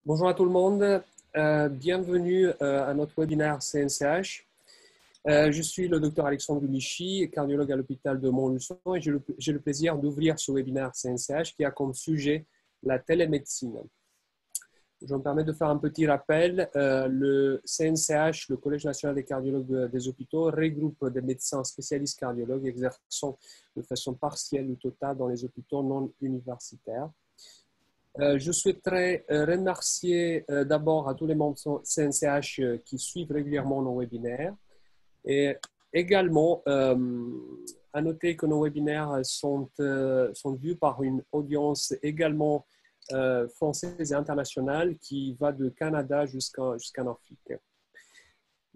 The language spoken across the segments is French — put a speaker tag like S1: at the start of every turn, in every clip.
S1: Bonjour à tout le monde, bienvenue à notre webinaire CNCH. Je suis le docteur Alexandre Lichy, cardiologue à l'hôpital de Montluçon et j'ai le plaisir d'ouvrir ce webinaire CNCH qui a comme sujet la télémédecine. Je me permets de faire un petit rappel. Le CNCH, le Collège national des cardiologues des hôpitaux, regroupe des médecins spécialistes cardiologues exerçant de façon partielle ou totale dans les hôpitaux non universitaires. Je souhaiterais remercier d'abord à tous les membres CNCH qui suivent régulièrement nos webinaires et également à noter que nos webinaires sont vus par une audience également française et internationale qui va de Canada jusqu'en Afrique.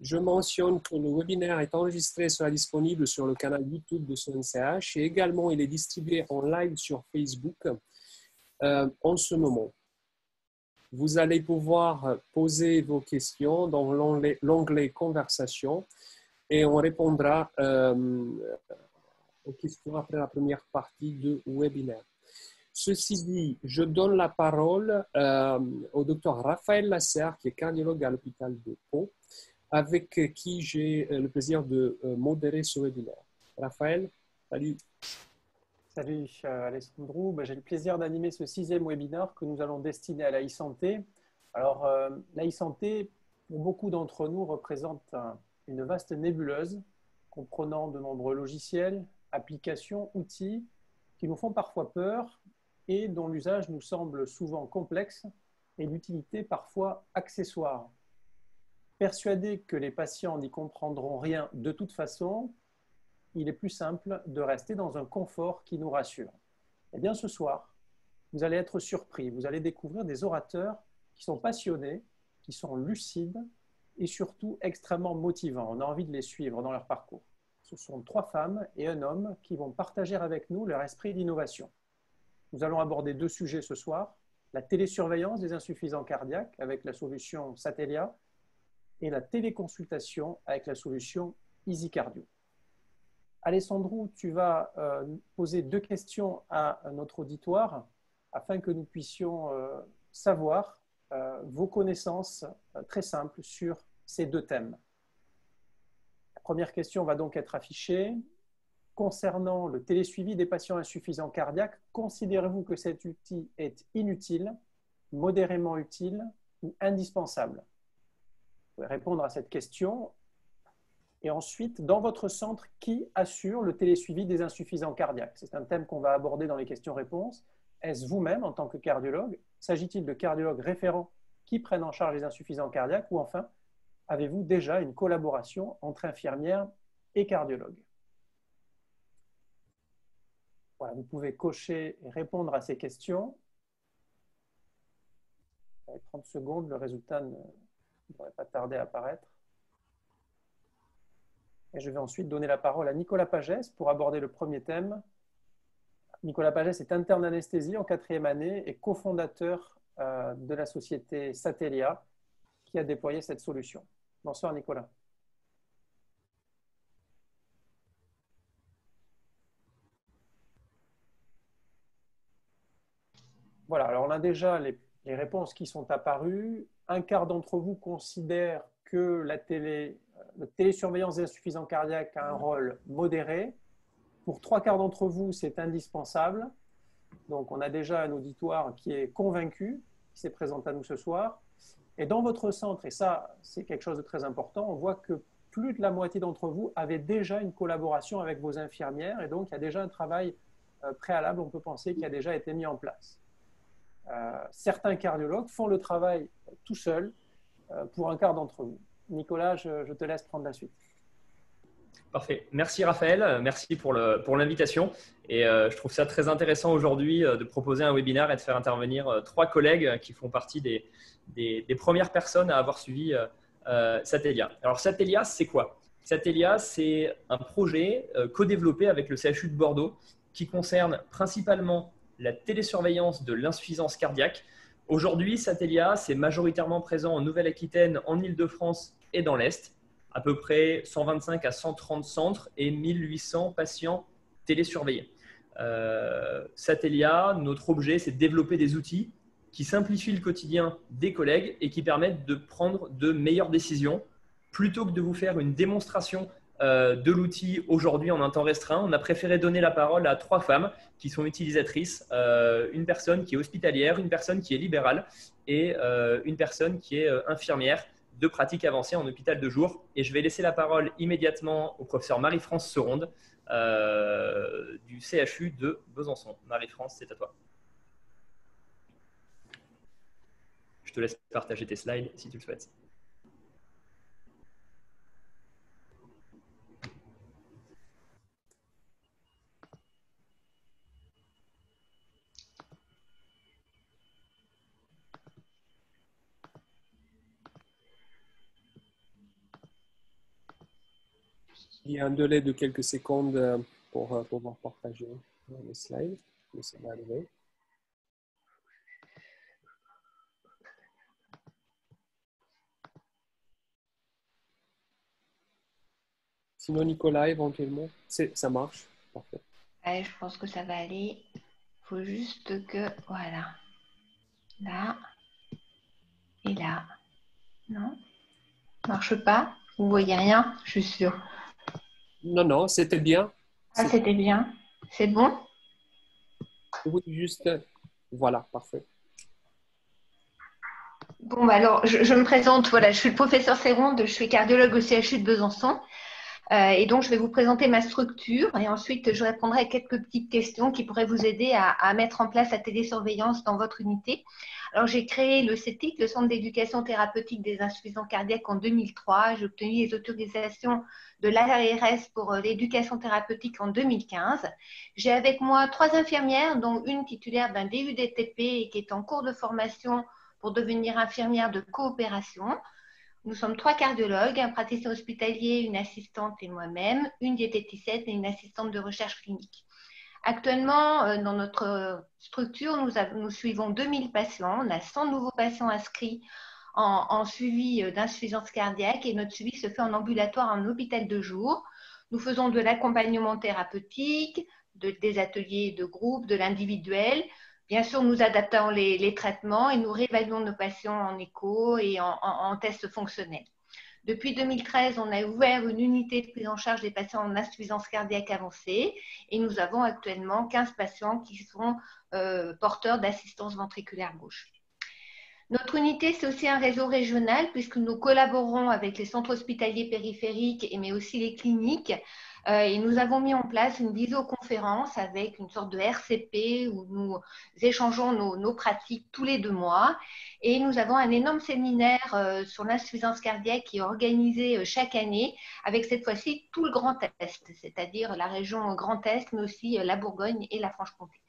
S1: Je mentionne que le webinaire est enregistré et sera disponible sur le canal YouTube de CNCH et également il est distribué en live sur Facebook. En ce moment, vous allez pouvoir poser vos questions dans l'onglet Conversation et on répondra aux questions après la première partie du webinaire. Ceci dit, je donne la parole au docteur Raphaël Lasserre, qui est cardiologue à l'hôpital de Pau, avec qui j'ai le plaisir de modérer ce webinaire. Raphaël, salut.
S2: Salut Alessandro, j'ai le plaisir d'animer ce 6e webinaire que nous allons destiner à la e-santé. Alors la e-santé, pour beaucoup d'entre nous, représente une vaste nébuleuse comprenant de nombreux logiciels, applications, outils qui nous font parfois peur et dont l'usage nous semble souvent complexe et l'utilité parfois accessoire. Persuadés que les patients n'y comprendront rien de toute façon, il est plus simple de rester dans un confort qui nous rassure. Eh bien, ce soir, vous allez être surpris. Vous allez découvrir des orateurs qui sont passionnés, qui sont lucides et surtout extrêmement motivants. On a envie de les suivre dans leur parcours. Ce sont 3 femmes et un homme qui vont partager avec nous leur esprit d'innovation. Nous allons aborder 2 sujets ce soir, la télésurveillance des insuffisants cardiaques avec la solution Satellia et la téléconsultation avec la solution EasyCardio. Alessandro, tu vas poser 2 questions à notre auditoire afin que nous puissions savoir vos connaissances très simples sur ces 2 thèmes. La première question va donc être affichée. Concernant le télésuivi des patients insuffisants cardiaques, considérez-vous que cet outil est inutile, modérément utile ou indispensable? Vous pouvez répondre à cette question. Et ensuite, dans votre centre, qui assure le télésuivi des insuffisants cardiaques? C'est un thème qu'on va aborder dans les questions-réponses. Est-ce vous-même en tant que cardiologue? S'agit-il de cardiologues référents qui prennent en charge les insuffisants cardiaques? Ou enfin, avez-vous déjà une collaboration entre infirmières et cardiologues? Voilà, vous pouvez cocher et répondre à ces questions. Avec 30 secondes, le résultat ne devrait pas tarder à apparaître. Et je vais ensuite donner la parole à Nicolas Pagès pour aborder le premier thème. Nicolas Pagès est interne anesthésie en 4e année et cofondateur de la société Satellia qui a déployé cette solution. Bonsoir Nicolas. Voilà, alors on a déjà les réponses qui sont apparues. Un quart d'entre vous considère que la télésurveillance des insuffisants cardiaques a un rôle modéré. Pour 3 quarts d'entre vous, c'est indispensable. Donc, on a déjà un auditoire qui est convaincu, qui s'est présenté à nous ce soir. Et dans votre centre, et ça, c'est quelque chose de très important, on voit que plus de la moitié d'entre vous avaient déjà une collaboration avec vos infirmières. Et donc, il y a déjà un travail préalable, on peut penser, qui a déjà été mis en place. Certains cardiologues font le travail tout seuls pour un quart d'entre vous. Nicolas, je te laisse prendre la suite.
S3: Parfait. Merci Raphaël, merci pour l'invitation. Et je trouve ça très intéressant aujourd'hui de proposer un webinaire et de faire intervenir 3 collègues qui font partie des premières personnes à avoir suivi Satellia. Alors Satellia, c'est quoi? Satellia, c'est un projet co-développé avec le CHU de Bordeaux qui concerne principalement la télésurveillance de l'insuffisance cardiaque. Aujourd'hui, Satellia, c'est majoritairement présent en Nouvelle-Aquitaine, en Île-de-France et dans l'Est. À peu près 125 à 130 centres et 1800 patients télésurveillés. Satellia, notre objet, c'est de développer des outils qui simplifient le quotidien des collègues et qui permettent de prendre de meilleures décisions. Plutôt que de vous faire une démonstration de l'outil aujourd'hui en un temps restreint, on a préféré donner la parole à 3 femmes qui sont utilisatrices, une personne qui est hospitalière, une personne qui est libérale et une personne qui est infirmière de pratique avancée en hôpital de jour. Et je vais laisser la parole immédiatement au professeur Marie-France Seronde du CHU de Besançon. Marie-France, c'est à toi. Je te laisse partager tes slides si tu le souhaites.
S1: Il y a un délai de quelques secondes pour pouvoir partager les slides, mais ça va arriver. Sinon, Nicolas, éventuellement, ça marche. Parfait.
S4: Ouais, je pense que ça va aller. Il faut juste que, voilà, là et là. Non, ça marche pas. Vous voyez rien, je suis sûre.
S1: Non, non, c'était bien.
S4: Ah, c'était bien. C'est bon?
S1: Oui, juste, voilà, parfait.
S4: Bon, bah alors, je me présente. Voilà, je suis le professeur Seronde, je suis cardiologue au CHU de Besançon. Et donc, je vais vous présenter ma structure et ensuite, je répondrai à quelques petites questions qui pourraient vous aider à mettre en place la télésurveillance dans votre unité. Alors, j'ai créé le CETIC, le Centre d'éducation thérapeutique des insuffisants cardiaques, en 2003. J'ai obtenu les autorisations de l'ARS pour l'éducation thérapeutique en 2015. J'ai avec moi 3 infirmières, dont une titulaire d'un DU-DTP et qui est en cours de formation pour devenir infirmière de coopération. Nous sommes 3 cardiologues, un praticien hospitalier, une assistante et moi-même, une diététicienne et une assistante de recherche clinique. Actuellement, dans notre structure, nous suivons 2000 patients. On a 100 nouveaux patients inscrits en suivi d'insuffisance cardiaque et notre suivi se fait en ambulatoire, en hôpital de jour. Nous faisons de l'accompagnement thérapeutique, des ateliers de groupe, de l'individuel. Bien sûr, nous adaptons les traitements et nous réévaluons nos patients en écho et en tests fonctionnels. Depuis 2013, on a ouvert une unité de prise en charge des patients en insuffisance cardiaque avancée et nous avons actuellement 15 patients qui sont porteurs d'assistance ventriculaire gauche. Notre unité, c'est aussi un réseau régional puisque nous collaborons avec les centres hospitaliers périphériques, mais aussi les cliniques. Et nous avons mis en place une visioconférence avec une sorte de RCP où nous échangeons nos pratiques tous les 2 mois. Et nous avons un énorme séminaire sur l'insuffisance cardiaque qui est organisé chaque année avec cette fois-ci tout le Grand Est, c'est-à-dire la région Grand Est, mais aussi la Bourgogne et la Franche-Comté.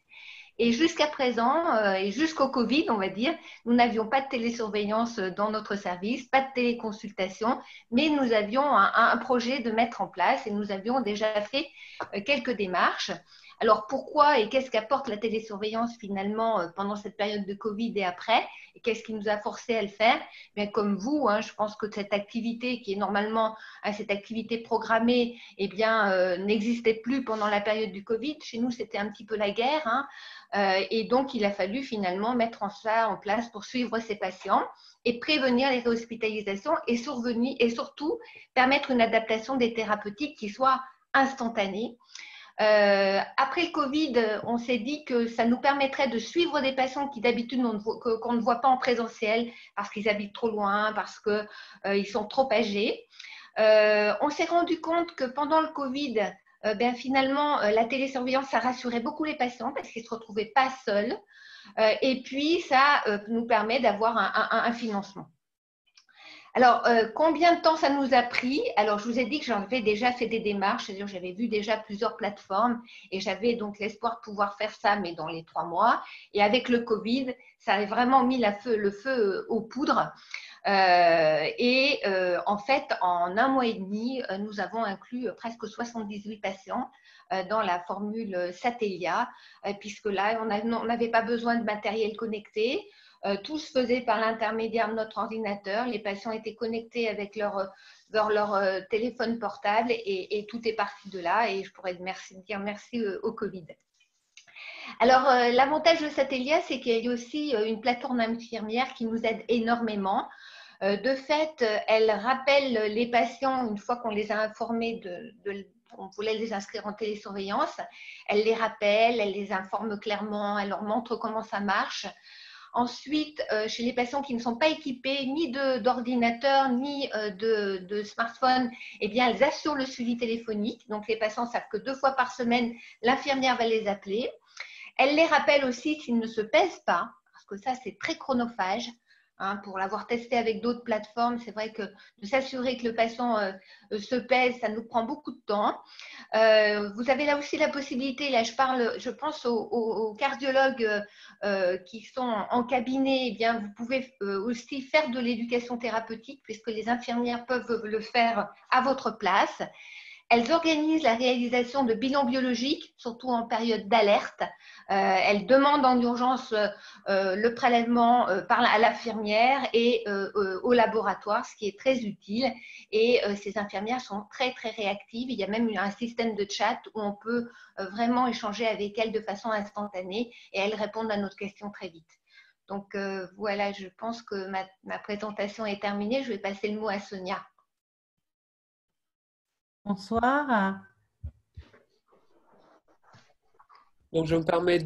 S4: Et jusqu'à présent, et jusqu'au Covid, on va dire, nous n'avions pas de télésurveillance dans notre service, pas de téléconsultation, mais nous avions un projet de mettre en place et nous avions déjà fait quelques démarches. Alors, pourquoi et qu'est-ce qu'apporte la télésurveillance finalement pendant cette période de Covid et après? Et qu'est-ce qui nous a forcé à le faire? Bien, comme vous, je pense que cette activité qui est normalement cette activité programmée, eh bien, n'existait plus pendant la période du Covid. Chez nous, c'était un petit peu la guerre. Et donc, il a fallu finalement mettre ça en place pour suivre ces patients et prévenir les réhospitalisations et surtout permettre une adaptation des thérapeutiques qui soit instantanée. Après le Covid, on s'est dit que ça nous permettrait de suivre des patients qui d'habitude qu'on ne voit pas en présentiel parce qu'ils habitent trop loin, parce qu'ils sont trop âgés. On s'est rendu compte que pendant le Covid, finalement, la télésurveillance, ça rassurait beaucoup les patients parce qu'ils ne se retrouvaient pas seuls. Et puis, ça nous permet d'avoir un financement. Alors, combien de temps ça nous a pris? Alors, je vous ai dit que j'avais déjà fait des démarches, c'est-à-dire j'avais vu déjà plusieurs plateformes et j'avais donc l'espoir de pouvoir faire ça, mais dans les 3 mois. Et avec le Covid, ça a vraiment mis le feu aux poudres. En fait, en 1 mois et demi, nous avons inclus presque 78 patients dans la formule Satellia, puisque là, on n'avait pas besoin de matériel connecté. Tout se faisait par l'intermédiaire de notre ordinateur. Les patients étaient connectés avec leur téléphone portable et tout est parti de là. Et je pourrais dire merci au Covid. Alors, l'avantage de Satellia, c'est qu'il y a aussi une plateforme infirmière qui nous aide énormément. De fait, elle rappelle les patients une fois qu'on les a informés on voulait les inscrire en télésurveillance. Elle les rappelle, elle les informe clairement, elle leur montre comment ça marche. Ensuite, chez les patients qui ne sont pas équipés ni d'ordinateur ni de smartphone, eh bien, elles assurent le suivi téléphonique. Donc, les patients savent que 2 fois par semaine, l'infirmière va les appeler. Elle les rappelle aussi s'ils ne se pèsent pas, parce que ça, c'est très chronophage. Pour l'avoir testé avec d'autres plateformes, c'est vrai que de s'assurer que le patient se pèse, ça nous prend beaucoup de temps. Vous avez là aussi la possibilité, là je pense aux cardiologues qui sont en cabinet, eh bien, vous pouvez aussi faire de l'éducation thérapeutique puisque les infirmières peuvent le faire à votre place. Elles organisent la réalisation de bilans biologiques, surtout en période d'alerte. Elles demandent en urgence le prélèvement à l'infirmière et au laboratoire, ce qui est très utile. Et ces infirmières sont très, très réactives. Il y a même un système de chat où on peut vraiment échanger avec elles de façon instantanée et elles répondent à nos questions très vite. Donc voilà, je pense que ma présentation est terminée. Je vais passer le mot à Sonia.
S5: Bonsoir.
S1: Donc, je me permets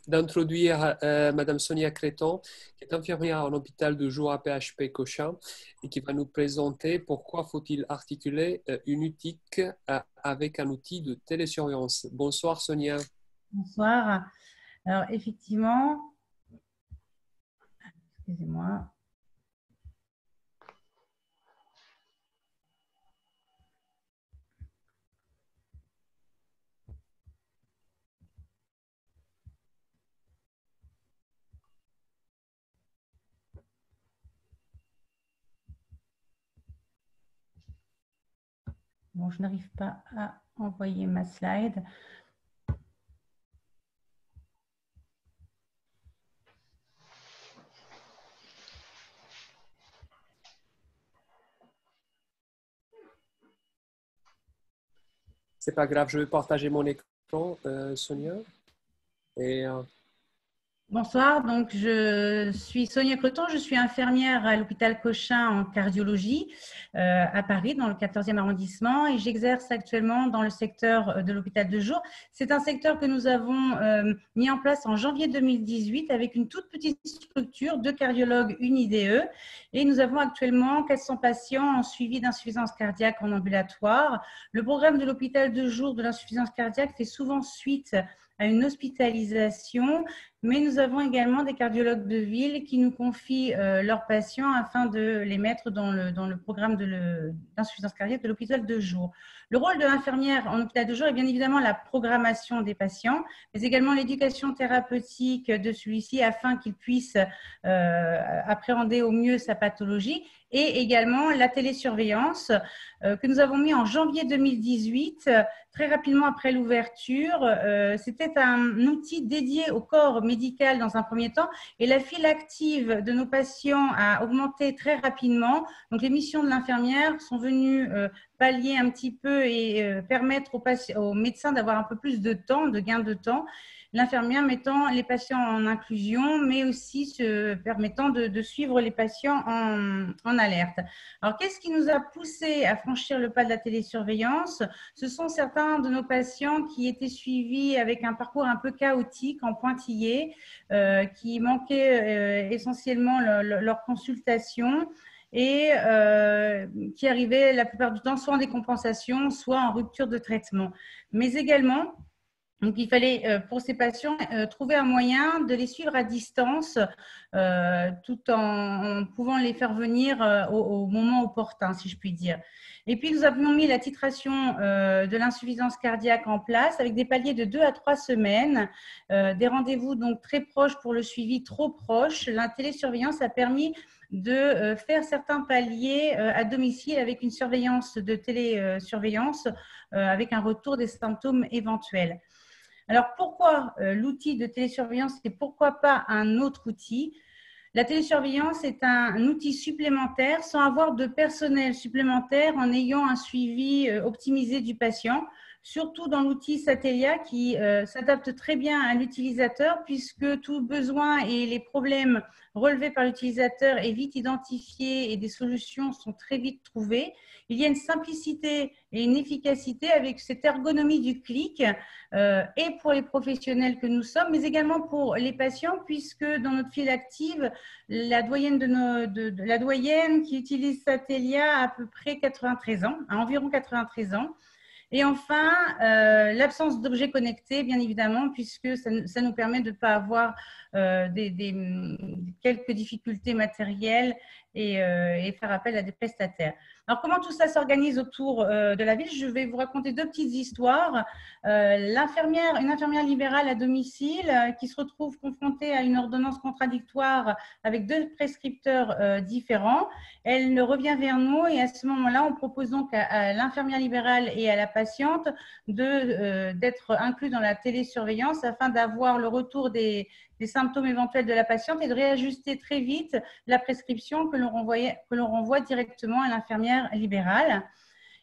S1: d'introduire Madame Sonia Créton, qui est infirmière en hôpital de jour à PHP Cochin et qui va nous présenter pourquoi faut-il articuler une UTIC avec un outil de télésurveillance. Bonsoir Sonia.
S5: Bonsoir. Alors, effectivement, excusez-moi. Bon, je n'arrive pas à envoyer ma slide.
S1: C'est pas grave, je vais partager mon écran, Sonia.
S5: Bonsoir, donc je suis Sonia Creton, je suis infirmière à l'hôpital Cochin en cardiologie à Paris, dans le 14e arrondissement, et j'exerce actuellement dans le secteur de l'hôpital de jour. C'est un secteur que nous avons mis en place en janvier 2018 avec une toute petite structure de cardiologues, une IDE, et nous avons actuellement 400 patients en suivi d'insuffisance cardiaque en ambulatoire. Le programme de l'hôpital de jour de l'insuffisance cardiaque fait souvent suite à une hospitalisation, mais nous avons également des cardiologues de ville qui nous confient leurs patients afin de les mettre dans le programme d'insuffisance cardiaque de l'hôpital de jour. Le rôle de l'infirmière en hôpital de jour est bien évidemment la programmation des patients, mais également l'éducation thérapeutique de celui-ci afin qu'il puisse appréhender au mieux sa pathologie, et également la télésurveillance que nous avons mis en janvier 2018, très rapidement après l'ouverture. C'était un outil dédié au corps médical dans un premier temps, et la file active de nos patients a augmenté très rapidement. Donc, les missions de l'infirmière sont venues pallier un petit peu et permettre aux médecins d'avoir un peu plus de temps, de gain de temps. L'infirmière mettant les patients en inclusion, mais aussi se permettant de suivre les patients en alerte. Alors, qu'est-ce qui nous a poussé à franchir le pas de la télésurveillance? Ce sont certains de nos patients qui étaient suivis avec un parcours un peu chaotique, en pointillé, qui manquaient essentiellement leur consultation et qui arrivaient la plupart du temps soit en décompensation, soit en rupture de traitement. Mais également, donc, il fallait, pour ces patients, trouver un moyen de les suivre à distance tout en pouvant les faire venir au moment opportun, si je puis dire. Et puis, nous avons mis la titration de l'insuffisance cardiaque en place avec des paliers de 2 à 3 semaines, des rendez-vous donc très proches pour le suivi trop proche. La télésurveillance a permis de faire certains paliers à domicile avec une surveillance de télésurveillance avec un retour des symptômes éventuels. Alors, pourquoi l'outil de télésurveillance et pourquoi pas un autre outil? La télésurveillance est un outil supplémentaire sans avoir de personnel supplémentaire en ayant un suivi optimisé du patient. surtout dans l'outil Satellia qui s'adapte très bien à l'utilisateur puisque tout besoin et les problèmes relevés par l'utilisateur est vite identifié et des solutions sont très vite trouvées. Il y a une simplicité et une efficacité avec cette ergonomie du clic et pour les professionnels que nous sommes, mais également pour les patients puisque dans notre file active, la doyenne, la doyenne qui utilise Satellia a à peu près 93 ans, à environ 93 ans. Et enfin, l'absence d'objets connectés, bien évidemment, puisque ça nous permet de ne pas avoir quelques difficultés matérielles et faire appel à des prestataires. Alors, comment tout ça s'organise autour de la ville? Je vais vous raconter deux petites histoires. Une infirmière libérale à domicile qui se retrouve confrontée à une ordonnance contradictoire avec deux prescripteurs différents. Elle revient vers nous et à ce moment-là, on propose donc à l'infirmière libérale et à la patiente d'être inclus dans la télésurveillance afin d'avoir le retour des symptômes éventuels de la patiente et de réajuster très vite la prescription que l'on renvoie directement à l'infirmière libérale.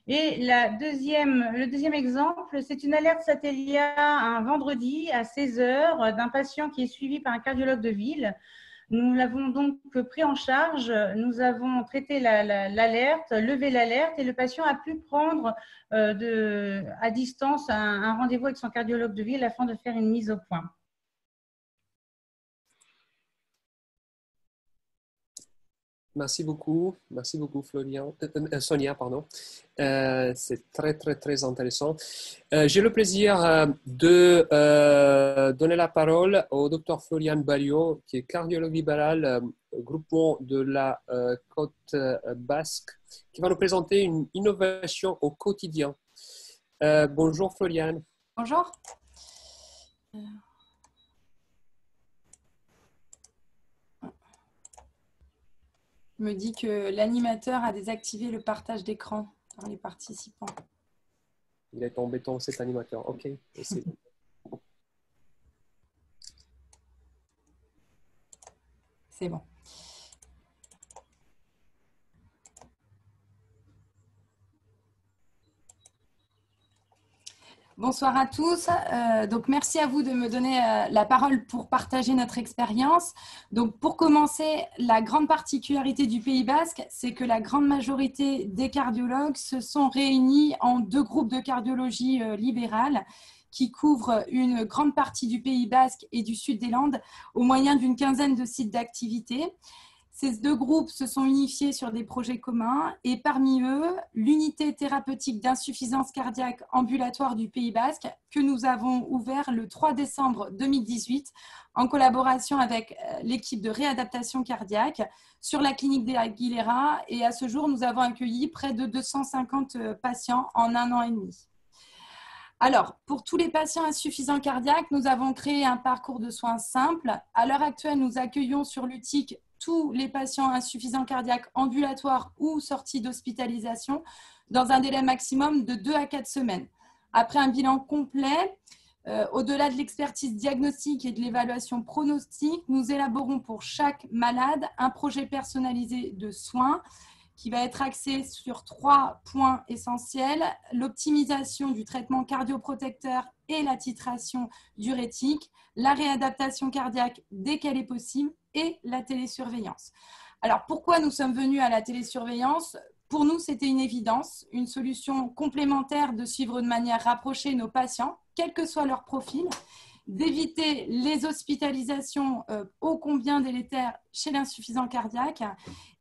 S5: Et le deuxième exemple, c'est une alerte Satellia un vendredi à 16 h d'un patient qui est suivi par un cardiologue de ville. Nous l'avons donc pris en charge, nous avons traité l'alerte, levé l'alerte et le patient a pu prendre à distance un rendez-vous avec son cardiologue de ville afin de faire une mise au point.
S1: Merci beaucoup Sonia, pardon. C'est très intéressant. J'ai le plaisir de donner la parole au docteur Florian Barrio, qui est cardiologue libéral, groupement de la côte basque, qui va nous présenter une innovation au quotidien. Bonjour Florian.
S6: Bonjour. Me dit que l'animateur a désactivé le partage d'écran dans les participants.
S1: Il est embêtant cet animateur. Ok.
S6: C'est bon. Bonsoir à tous. Donc, merci à vous de me donner la parole pour partager notre expérience. Donc, pour commencer, la grande particularité du Pays Basque, c'est que la grande majorité des cardiologues se sont réunis en deux groupes de cardiologie libérale qui couvrent une grande partie du Pays Basque et du sud des Landes au moyen d'une quinzaine de sites d'activité. Ces deux groupes se sont unifiés sur des projets communs et parmi eux, l'unité thérapeutique d'insuffisance cardiaque ambulatoire du Pays Basque que nous avons ouvert le 3 décembre 2018 en collaboration avec l'équipe de réadaptation cardiaque sur la clinique des Aguilera et à ce jour, nous avons accueilli près de 250 patients en 1 an et demi. Alors, pour tous les patients insuffisants cardiaques, nous avons créé un parcours de soins simple. À l'heure actuelle, nous accueillons sur l'UTIC tous les patients insuffisants cardiaques ambulatoires ou sortis d'hospitalisation dans un délai maximum de 2 à 4 semaines. Après un bilan complet, au-delà de l'expertise diagnostique et de l'évaluation pronostique, nous élaborons pour chaque malade un projet personnalisé de soins qui va être axé sur 3 points essentiels, l'optimisation du traitement cardioprotecteur et la titration diurétique, la réadaptation cardiaque dès qu'elle est possible et la télésurveillance. Alors, pourquoi nous sommes venus à la télésurveillance? Pour nous, c'était une évidence, une solution complémentaire de suivre de manière rapprochée nos patients, quel que soit leur profil, d'éviter les hospitalisations ô combien délétères chez l'insuffisant cardiaque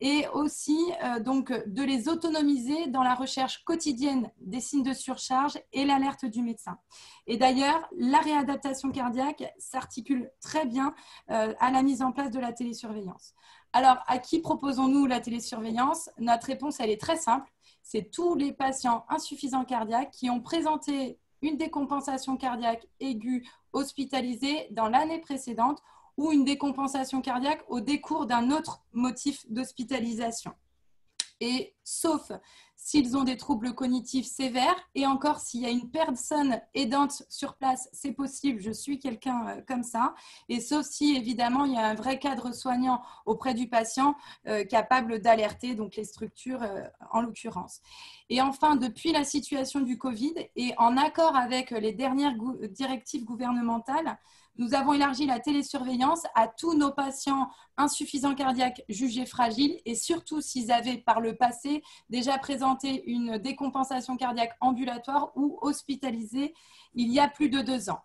S6: et aussi donc de les autonomiser dans la recherche quotidienne des signes de surcharge et l'alerte du médecin. Et d'ailleurs, la réadaptation cardiaque s'articule très bien à la mise en place de la télésurveillance. Alors, à qui proposons-nous la télésurveillance? Notre réponse, elle est très simple. C'est tous les patients insuffisants cardiaques qui ont présenté une décompensation cardiaque aiguë hospitalisée dans l'année précédente ou une décompensation cardiaque au décours d'un autre motif d'hospitalisation. et sauf s'ils ont des troubles cognitifs sévères, et encore s'il y a une personne aidante sur place, c'est possible, je suis quelqu'un comme ça, et sauf si évidemment il y a un vrai cadre soignant auprès du patient capable d'alerter donc les structures en l'occurrence. Et enfin, depuis la situation du Covid et en accord avec les dernières directives gouvernementales, nous avons élargi la télésurveillance à tous nos patients insuffisants cardiaques jugés fragiles et surtout s'ils avaient par le passé déjà présenté une décompensation cardiaque ambulatoire ou hospitalisés il y a plus de 2 ans.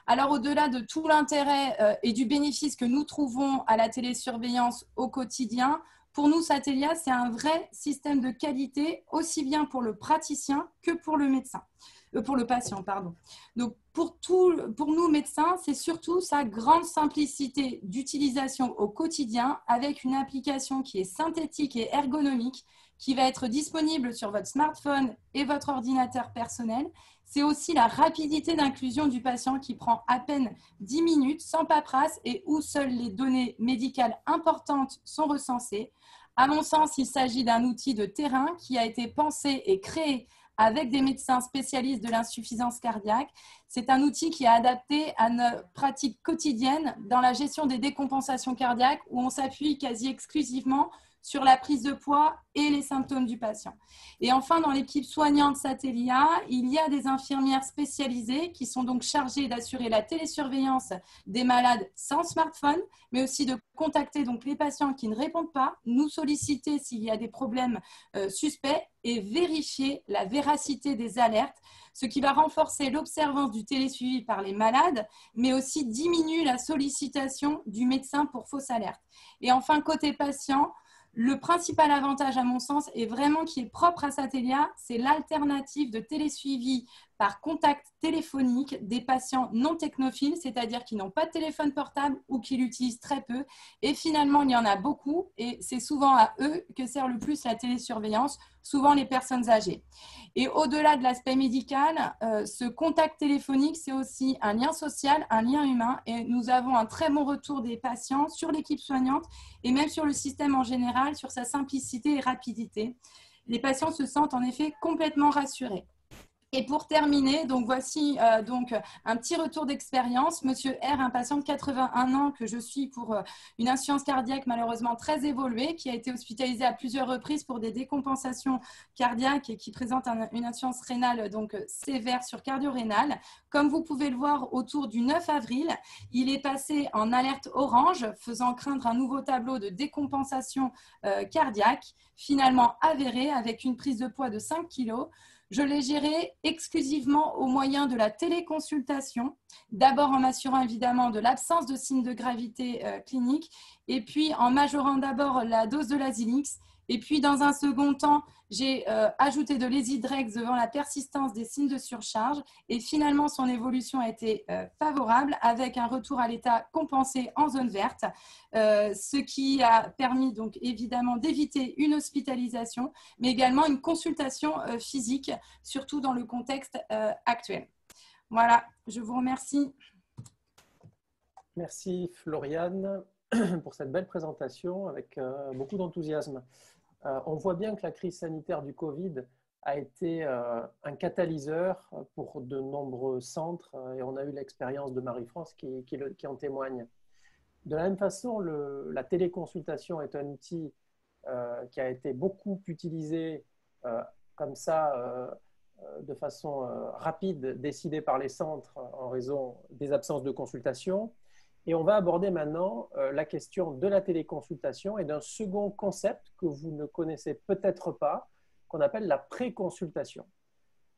S6: Alors, au-delà de tout l'intérêt et du bénéfice que nous trouvons à la télésurveillance au quotidien, pour nous, Satellia, c'est un vrai système de qualité, aussi bien pour le praticien que pour le médecin. Pour le patient, pardon. Donc, pour nous médecins, c'est surtout sa grande simplicité d'utilisation au quotidien avec une application qui est synthétique et ergonomique, qui va être disponible sur votre smartphone et votre ordinateur personnel. C'est aussi la rapidité d'inclusion du patient qui prend à peine 10 minutes sans paperasse et où seules les données médicales importantes sont recensées. À mon sens, il s'agit d'un outil de terrain qui a été pensé et créé avec des médecins spécialistes de l'insuffisance cardiaque. C'est un outil qui est adapté à nos pratiques quotidiennes dans la gestion des décompensations cardiaques où on s'appuie quasi exclusivement sur la prise de poids et les symptômes du patient. Et enfin, dans l'équipe soignante Satellia, il y a des infirmières spécialisées qui sont donc chargées d'assurer la télésurveillance des malades sans smartphone, mais aussi de contacter donc les patients qui ne répondent pas, nous solliciter s'il y a des problèmes suspects et vérifier la véracité des alertes, ce qui va renforcer l'observance du télésuivi par les malades, mais aussi diminue la sollicitation du médecin pour fausse alerte. Et enfin, côté patient, le principal avantage, à mon sens, est vraiment qui est propre à Satellia, c'est l'alternative de télésuivi par contact téléphonique des patients non technophiles, c'est-à-dire qui n'ont pas de téléphone portable ou qui l'utilisent très peu. Et finalement, il y en a beaucoup et c'est souvent à eux que sert le plus la télésurveillance, souvent les personnes âgées. Et au-delà de l'aspect médical, ce contact téléphonique, c'est aussi un lien social, un lien humain. Et nous avons un très bon retour des patients sur l'équipe soignante et même sur le système en général, sur sa simplicité et rapidité. Les patients se sentent en effet complètement rassurés. Et pour terminer, donc voici donc un petit retour d'expérience. Monsieur R, un patient de 81 ans que je suis pour une insuffisance cardiaque malheureusement très évoluée, qui a été hospitalisé à plusieurs reprises pour des décompensations cardiaques et qui présente une insuffisance rénale donc sévère sur cardio-rénale. Comme vous pouvez le voir, autour du 9 avril, il est passé en alerte orange, faisant craindre un nouveau tableau de décompensation cardiaque, finalement avéré avec une prise de poids de 5 kg. Je l'ai géré exclusivement au moyen de la téléconsultation, d'abord en m'assurant évidemment de l'absence de signes de gravité clinique, et puis en majorant d'abord la dose de l'Azilix, et puis dans un second temps, j'ai ajouté de l'Ezidrex devant la persistance des signes de surcharge, et finalement son évolution a été favorable avec un retour à l'état compensé en zone verte, ce qui a permis donc évidemment d'éviter une hospitalisation, mais également une consultation physique, surtout dans le contexte actuel. Voilà, je vous remercie.
S2: Merci Floriane pour cette belle présentation avec beaucoup d'enthousiasme. On voit bien que la crise sanitaire du Covid a été un catalyseur pour de nombreux centres et on a eu l'expérience de Marie-France qui en témoigne. De la même façon, la téléconsultation est un outil qui a été beaucoup utilisé comme ça, de façon rapide, décidé par les centres en raison des absences de consultation. Et on va aborder maintenant la question de la téléconsultation et d'un second concept que vous ne connaissez peut-être pas, qu'on appelle la préconsultation.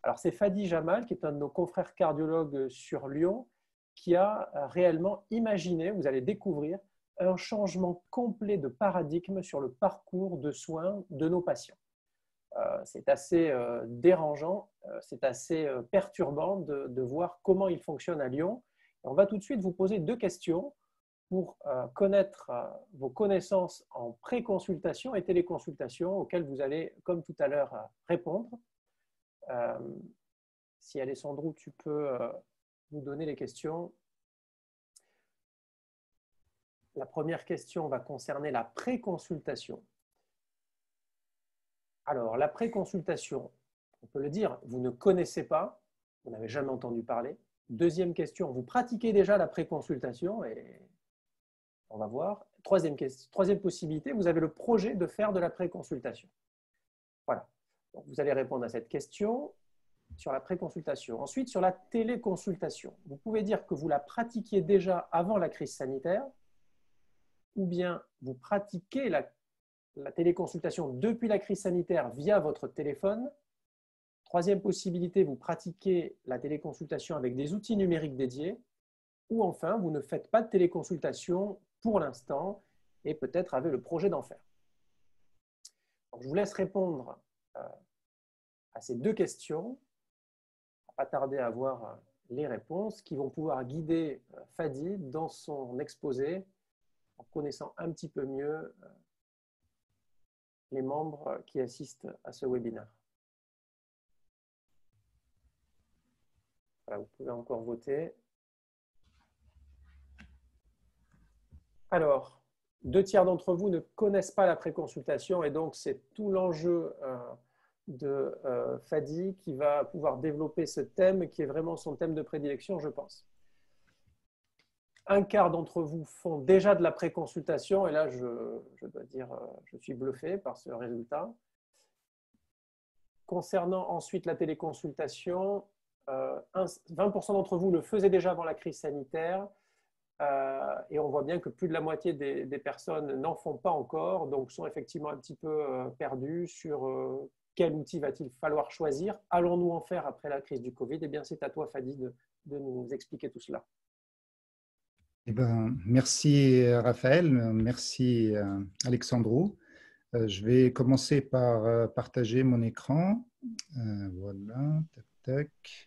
S2: Alors c'est Fadi Jamal, qui est un de nos confrères cardiologues sur Lyon, qui a réellement imaginé, vous allez découvrir, un changement complet de paradigme sur le parcours de soins de nos patients. C'est assez dérangeant, c'est assez perturbant de voir comment il fonctionne à Lyon. On va tout de suite vous poser 2 questions pour connaître vos connaissances en préconsultation et téléconsultation auxquelles vous allez, comme tout à l'heure, répondre. Si Alessandro, tu peux nous donner les questions. La première question va concerner la préconsultation. Alors, la pré-consultation, on peut le dire, vous ne connaissez pas, vous n'avez jamais entendu parler. Deuxième question, vous pratiquez déjà la pré-consultation et on va voir. Troisième possibilité, vous avez le projet de faire de la pré-consultation. Voilà. Donc, vous allez répondre à cette question sur la pré-consultation. Ensuite, sur la téléconsultation. Vous pouvez dire que vous la pratiquiez déjà avant la crise sanitaire ou bien vous pratiquez la téléconsultation depuis la crise sanitaire via votre téléphone. Troisième possibilité, vous pratiquez la téléconsultation avec des outils numériques dédiés. Ou enfin, vous ne faites pas de téléconsultation pour l'instant et peut-être avez le projet d'en faire. Donc, je vous laisse répondre à ces deux questions. On va pas tarder à voir les réponses qui vont pouvoir guider Fadi dans son exposé en connaissant un petit peu mieux les membres qui assistent à ce webinaire. Voilà, vous pouvez encore voter. Alors, 2/3 d'entre vous ne connaissent pas la préconsultation et donc c'est tout l'enjeu de Fadi qui va pouvoir développer ce thème qui est vraiment son thème de prédilection, je pense. 1/4 d'entre vous font déjà de la préconsultation et là, je dois dire, je suis bluffé par ce résultat. Concernant ensuite la téléconsultation, 20% d'entre vous le faisaient déjà avant la crise sanitaire et on voit bien que plus de la moitié des personnes n'en font pas encore, donc sont effectivement un petit peu perdus sur quel outil va-t-il falloir choisir. Allons-nous en faire après la crise du Covid? Eh bien, c'est à toi, Fadi, de nous expliquer tout cela.
S7: Eh ben, merci Raphaël, merci Alexandro. Je vais commencer par partager mon écran. Voilà, tac, tac.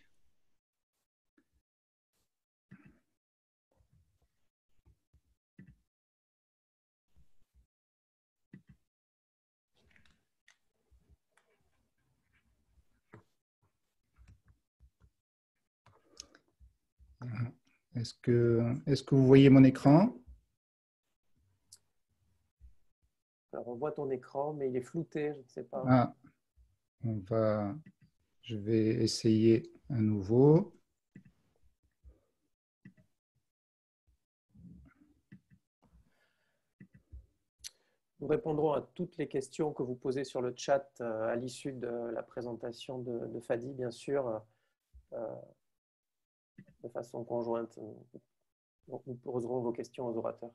S7: Est-ce que vous voyez mon écran?
S2: Alors, on voit ton écran, mais il est flouté, je ne sais pas.
S7: Ah, je vais essayer à nouveau.
S2: Nous répondrons à toutes les questions que vous posez sur le chat à l'issue de la présentation de Fadi, bien sûr, de façon conjointe. Nous poserons vos questions aux orateurs.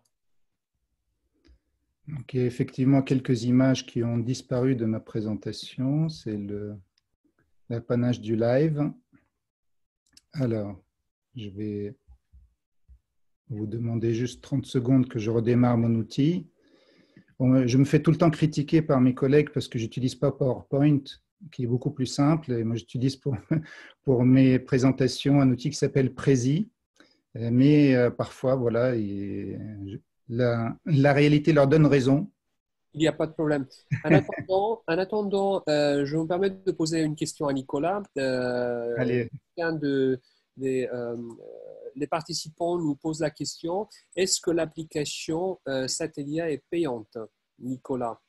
S7: Donc, il y a effectivement quelques images qui ont disparu de ma présentation. C'est l'apanage du live. Alors, je vais vous demander juste 30 secondes que je redémarre mon outil. Bon, je me fais tout le temps critiquer par mes collègues parce que je n'utilise pas PowerPoint, qui est beaucoup plus simple. Et moi, j'utilise pour mes présentations un outil qui s'appelle Prezi. Mais parfois, voilà, la réalité leur donne raison.
S1: Il n'y a pas de problème. En attendant, je me permets de poser une question à Nicolas.
S7: Allez.
S1: Les participants nous posent la question, est-ce que l'application Satellia est payante, Nicolas?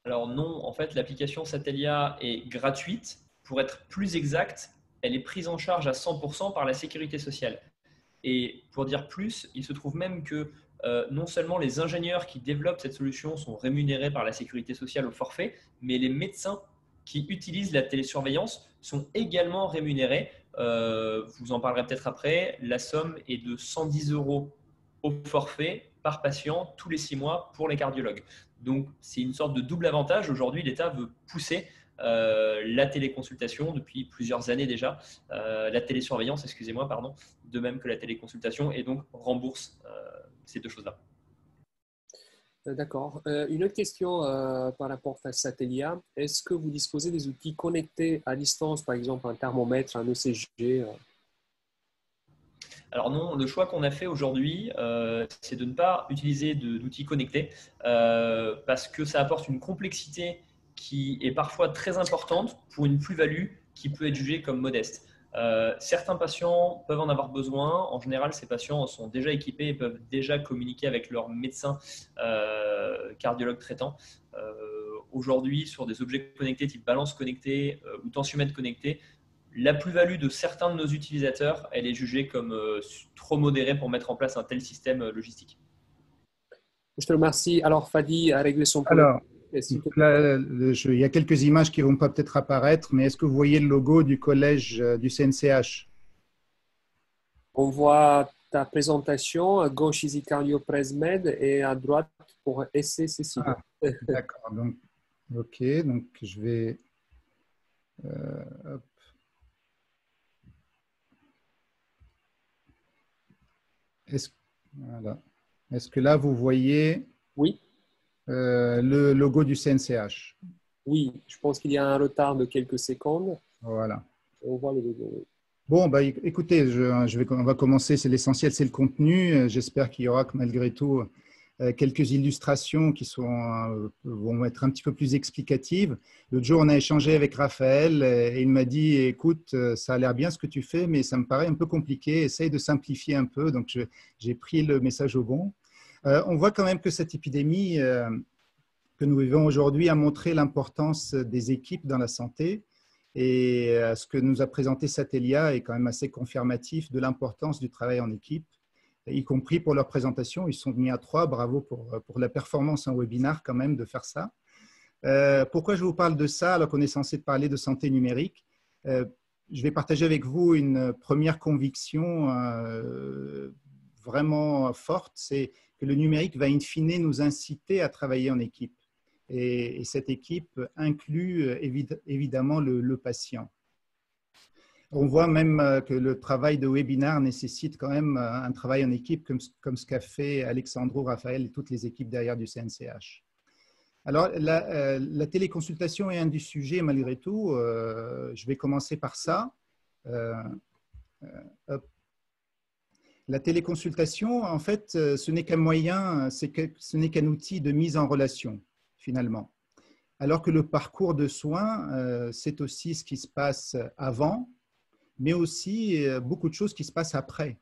S3: Alors non, en fait, l'application Satellia est gratuite. Pour être plus exact, elle est prise en charge à 100% par la sécurité sociale. Et pour dire plus, il se trouve même que non seulement les ingénieurs qui développent cette solution sont rémunérés par la sécurité sociale au forfait, mais les médecins qui utilisent la télésurveillance sont également rémunérés. Vous en parlerez peut-être après. La somme est de 110 € au forfait par patient tous les 6 mois pour les cardiologues. Donc, c'est une sorte de double avantage. Aujourd'hui, l'État veut pousser la téléconsultation depuis plusieurs années déjà, la télésurveillance, excusez-moi, pardon, de même que la téléconsultation, et donc rembourse ces deux choses-là.
S1: D'accord. Une autre question par rapport à Satellia. Est-ce que vous disposez des outils connectés à distance, par exemple un thermomètre, un ECG?
S3: Alors non, le choix qu'on a fait aujourd'hui, c'est de ne pas utiliser d'outils connectés parce que ça apporte une complexité qui est parfois très importante pour une plus-value qui peut être jugée comme modeste. Certains patients peuvent en avoir besoin. En général, ces patients sont déjà équipés et peuvent déjà communiquer avec leur médecin cardiologue traitant. aujourd'hui sur des objets connectés type balance connectée ou tensiomètre connecté, la plus-value de certains de nos utilisateurs, elle est jugée comme trop modérée pour mettre en place un tel système logistique.
S1: Je te remercie. Alors, Fadi a réglé son problème.
S7: Alors, là, il y a quelques images qui ne vont pas peut-être apparaître, mais est-ce que vous voyez le logo du collège du CNCH?
S1: On voit ta présentation. À gauche, ici, Cardio Presmed et à droite, pour SC Cécile.
S7: Ah, d'accord. Donc, OK. Donc, je vais… hop. Voilà. Est-ce que là, vous voyez
S1: Oui.
S7: le logo du CNCH?
S1: Oui, je pense qu'il y a un retard de quelques secondes.
S7: Voilà.
S1: On voit le logo. Oui.
S7: Bon, bah, écoutez, on va commencer. C'est l'essentiel, c'est le contenu. J'espère qu'il y aura malgré tout quelques illustrations qui vont être un petit peu plus explicatives. L'autre jour, on a échangé avec Raphaël et il m'a dit, écoute, ça a l'air bien ce que tu fais, mais ça me paraît un peu compliqué. Essaye de simplifier un peu. Donc, j'ai pris le message au bon. On voit quand même que cette épidémie que nous vivons aujourd'hui a montré l'importance des équipes dans la santé. Et ce que nous a présenté Satellia est quand même assez confirmatif de l'importance du travail en équipe, y compris pour leur présentation. Ils sont mis à 3. Bravo pour la performance en webinaire quand même de faire ça. Pourquoi je vous parle de ça alors qu'on est censé parler de santé numérique? Je vais partager avec vous une première conviction vraiment forte, c'est que le numérique va in fine nous inciter à travailler en équipe. Et cette équipe inclut évidemment le patient. On voit même que le travail de webinaire nécessite quand même un travail en équipe comme ce qu'a fait Alexandro, Raphaël et toutes les équipes derrière du CNCH. Alors, la téléconsultation est un du sujet malgré tout. Je vais commencer par ça. La téléconsultation, en fait, ce n'est qu'un moyen, ce n'est qu'un outil de mise en relation, finalement. Alors que le parcours de soins, c'est aussi ce qui se passe avant, mais aussi beaucoup de choses qui se passent après.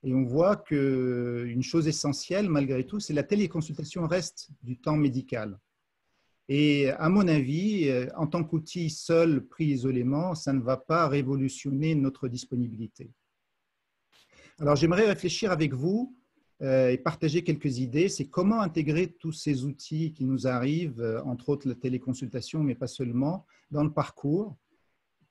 S7: Et on voit qu'une chose essentielle, malgré tout, c'est la téléconsultation reste du temps médical. Et à mon avis, en tant qu'outil seul, pris isolément, ça ne va pas révolutionner notre disponibilité. Alors, j'aimerais réfléchir avec vous et partager quelques idées. C'est comment intégrer tous ces outils qui nous arrivent, entre autres la téléconsultation, mais pas seulement, dans le parcours.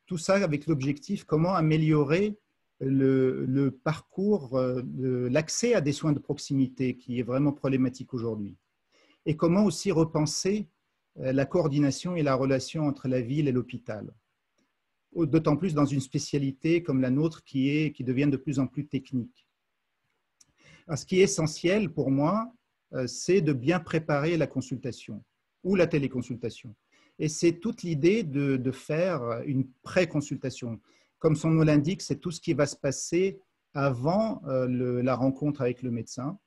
S7: Tout ça avec l'objectif, comment améliorer le parcours, l'accès à des soins de proximité qui est vraiment problématique aujourd'hui. Et comment aussi repenser la coordination et la relation entre la ville et l'hôpital. D'autant plus dans une spécialité comme la nôtre qui devient de plus en plus technique. Alors, ce qui est essentiel pour moi, c'est de bien préparer la consultation ou la téléconsultation. Et c'est toute l'idée de faire une pré-consultation. Comme son nom l'indique, c'est tout ce qui va se passer avant la rencontre avec le médecin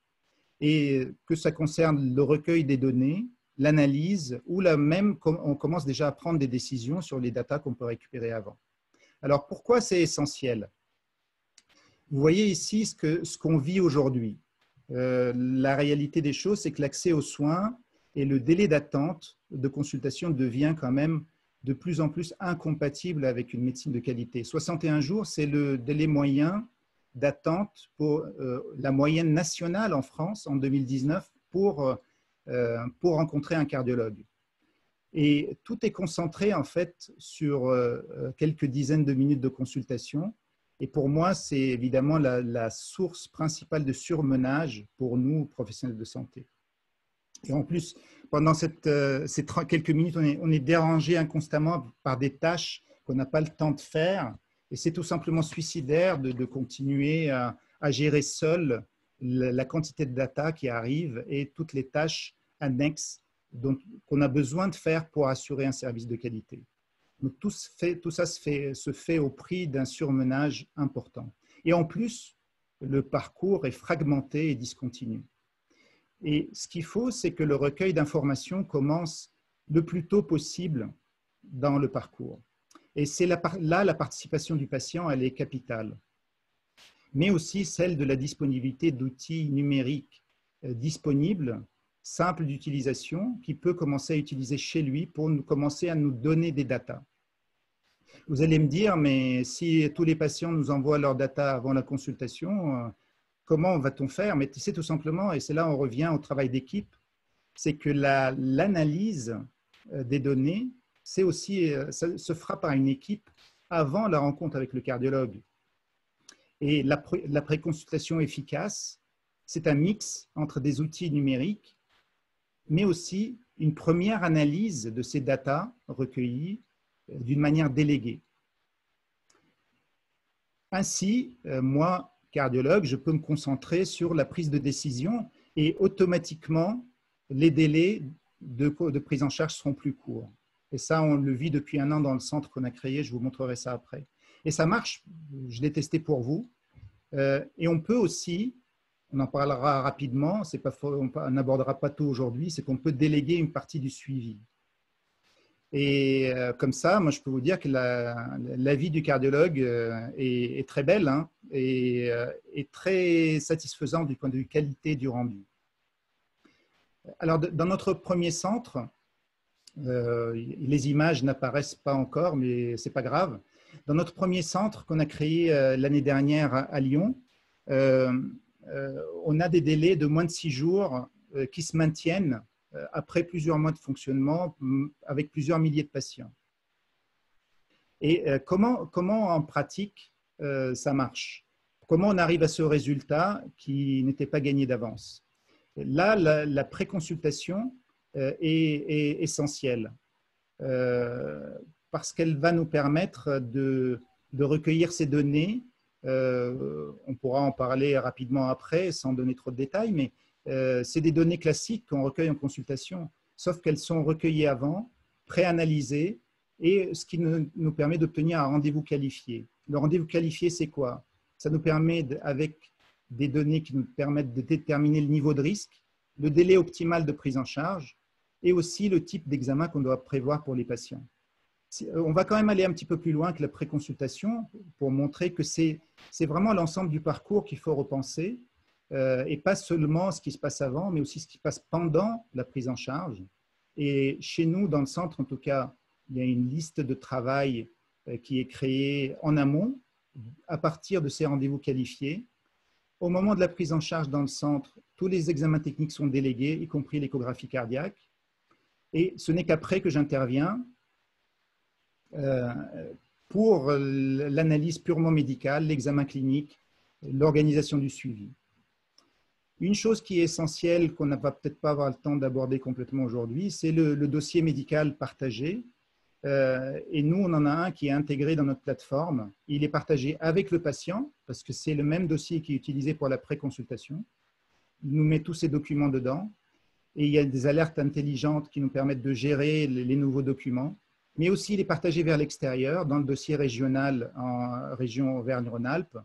S7: et que ça concerne le recueil des données, l'analyse ou même on commence déjà à prendre des décisions sur les datas qu'on peut récupérer avant. Alors, pourquoi c'est essentiel? Vous voyez ici ce qu'on vit aujourd'hui. La réalité des choses, c'est que l'accès aux soins et le délai d'attente de consultation devient quand même de plus en plus incompatible avec une médecine de qualité. 61 jours, c'est le délai moyen d'attente pour la moyenne nationale en France en 2019 pour rencontrer un cardiologue. Et tout est concentré en fait sur quelques dizaines de minutes de consultation. Et pour moi, c'est évidemment la source principale de surmenage pour nous, professionnels de santé. Et en plus, pendant ces quelques minutes, on est dérangé inconstamment par des tâches qu'on n'a pas le temps de faire. Et c'est tout simplement suicidaire de continuer à gérer seul la quantité de data qui arrive et toutes les tâches annexes qu'on a besoin de faire pour assurer un service de qualité. Donc, tout ça se fait au prix d'un surmenage important. Et en plus, le parcours est fragmenté et discontinu. Et ce qu'il faut, c'est que le recueil d'informations commence le plus tôt possible dans le parcours. Et c'est là la participation du patient, elle est capitale. Mais aussi celle de la disponibilité d'outils numériques disponibles. simple d'utilisation qu'il peut commencer à utiliser chez lui pour commencer à nous donner des datas. Vous allez me dire, mais si tous les patients nous envoient leurs datas avant la consultation, comment va-t-on faire? Mais c'est tout simplement, et c'est là où on revient au travail d'équipe, c'est que l'analyse des données, c'est aussi, ça se fera par une équipe avant la rencontre avec le cardiologue. Et la préconsultation efficace, c'est un mix entre des outils numériques, mais aussi une première analyse de ces datas recueillies d'une manière déléguée. Ainsi, moi, cardiologue, je peux me concentrer sur la prise de décision et automatiquement, les délais de prise en charge seront plus courts. Et ça, on le vit depuis 1 an dans le centre qu'on a créé, je vous montrerai ça après. Et ça marche, je l'ai testé pour vous. Et on peut aussi, on en parlera rapidement, on n'abordera pas tout aujourd'hui, c'est qu'on peut déléguer une partie du suivi. Et comme ça, moi je peux vous dire que la vie du cardiologue est très belle, hein, et est très satisfaisante du point de vue qualité du rendu. Alors dans notre premier centre, les images n'apparaissent pas encore, mais ce n'est pas grave. Dans notre premier centre qu'on a créé l'année dernière à Lyon, on a des délais de moins de 6 jours qui se maintiennent après plusieurs mois de fonctionnement avec plusieurs milliers de patients. Et comment en pratique ça marche? Comment on arrive à ce résultat qui n'était pas gagné d'avance? Là, la préconsultation est essentielle parce qu'elle va nous permettre de recueillir ces données. On pourra en parler rapidement après sans donner trop de détails, mais c'est des données classiques qu'on recueille en consultation, sauf qu'elles sont recueillies avant, préanalysées, et ce qui nous permet d'obtenir un rendez-vous qualifié. Le rendez-vous qualifié, c'est quoi? Ça nous permet, avec des données qui nous permettent de déterminer le niveau de risque, le délai optimal de prise en charge, et aussi le type d'examen qu'on doit prévoir pour les patients. On va quand même aller un petit peu plus loin que la préconsultation pour montrer que c'est vraiment l'ensemble du parcours qu'il faut repenser, et pas seulement ce qui se passe avant, mais aussi ce qui se passe pendant la prise en charge. Et chez nous, dans le centre, en tout cas, il y a une liste de travail qui est créée en amont à partir de ces rendez-vous qualifiés. Au moment de la prise en charge dans le centre, tous les examens techniques sont délégués, y compris l'échographie cardiaque. Et ce n'est qu'après que j'interviens pour l'analyse purement médicale, l'examen clinique, l'organisation du suivi. Une chose qui est essentielle, qu'on ne va peut-être pas avoir le temps d'aborder complètement aujourd'hui, c'est le dossier médical partagé. Et nous, on en a un qui est intégré dans notre plateforme. Il est partagé avec le patient, parce que c'est le même dossier qui est utilisé pour la préconsultation. Il nous met tous ces documents dedans. Et il y a des alertes intelligentes qui nous permettent de gérer les nouveaux documents. Mais aussi, il est partagé vers l'extérieur, dans le dossier régional en région Auvergne-Rhône-Alpes,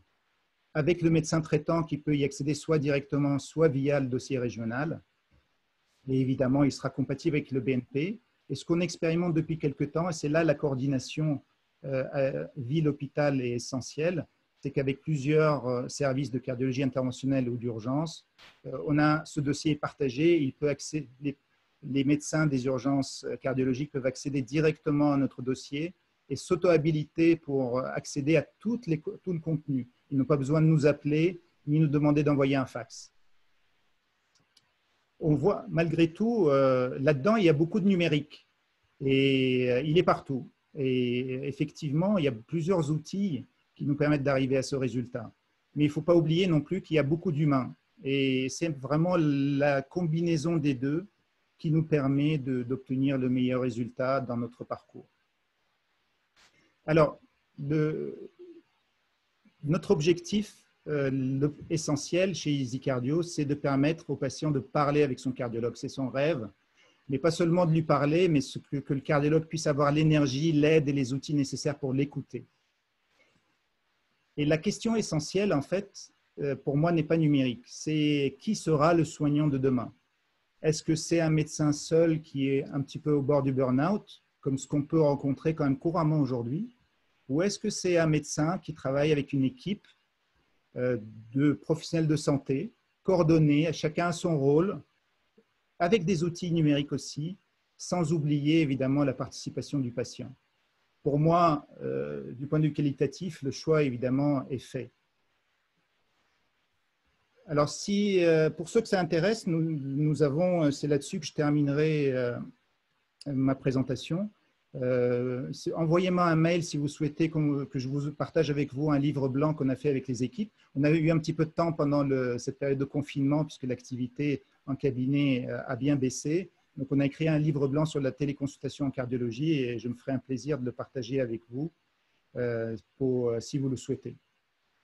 S7: avec le médecin traitant qui peut y accéder soit directement, soit via le dossier régional. Et évidemment, il sera compatible avec le BNP. Et ce qu'on expérimente depuis quelque temps, et c'est là la coordination ville-hôpital est essentielle, c'est qu'avec plusieurs services de cardiologie interventionnelle ou d'urgence, on a ce dossier partagé. Il peut accéder, les médecins des urgences cardiologiques peuvent accéder directement à notre dossier et s'auto-habiliter pour accéder à tout le contenu. Ils n'ont pas besoin de nous appeler ni nous demander d'envoyer un fax. On voit malgré tout, là-dedans, il y a beaucoup de numérique et il est partout. Et effectivement, il y a plusieurs outils qui nous permettent d'arriver à ce résultat. Mais il ne faut pas oublier non plus qu'il y a beaucoup d'humains. Et c'est vraiment la combinaison des deux qui nous permet d'obtenir le meilleur résultat dans notre parcours. Alors, notre objectif essentiel chez EasyCardio, c'est de permettre au patient de parler avec son cardiologue. C'est son rêve, mais pas seulement de lui parler, mais que le cardiologue puisse avoir l'énergie, l'aide et les outils nécessaires pour l'écouter. Et la question essentielle, en fait, pour moi, n'est pas numérique. C'est qui sera le soignant de demain? Est-ce que c'est un médecin seul qui est un petit peu au bord du burn-out, comme ce qu'on peut rencontrer quand même couramment aujourd'hui? Ou est-ce que c'est un médecin qui travaille avec une équipe de professionnels de santé, coordonnés, chacun à son rôle, avec des outils numériques aussi, sans oublier évidemment la participation du patient. Pour moi, du point de vue qualitatif, le choix évidemment est fait. Alors, pour ceux que ça intéresse, nous avons, c'est là-dessus que je terminerai ma présentation. Envoyez-moi un mail si vous souhaitez que je vous partage avec vous un livre blanc qu'on a fait avec les équipes. On avait eu un petit peu de temps pendant cette période de confinement puisque l'activité en cabinet a bien baissé. Donc, on a écrit un livre blanc sur la téléconsultation en cardiologie et je me ferai un plaisir de le partager avec vous si vous le souhaitez.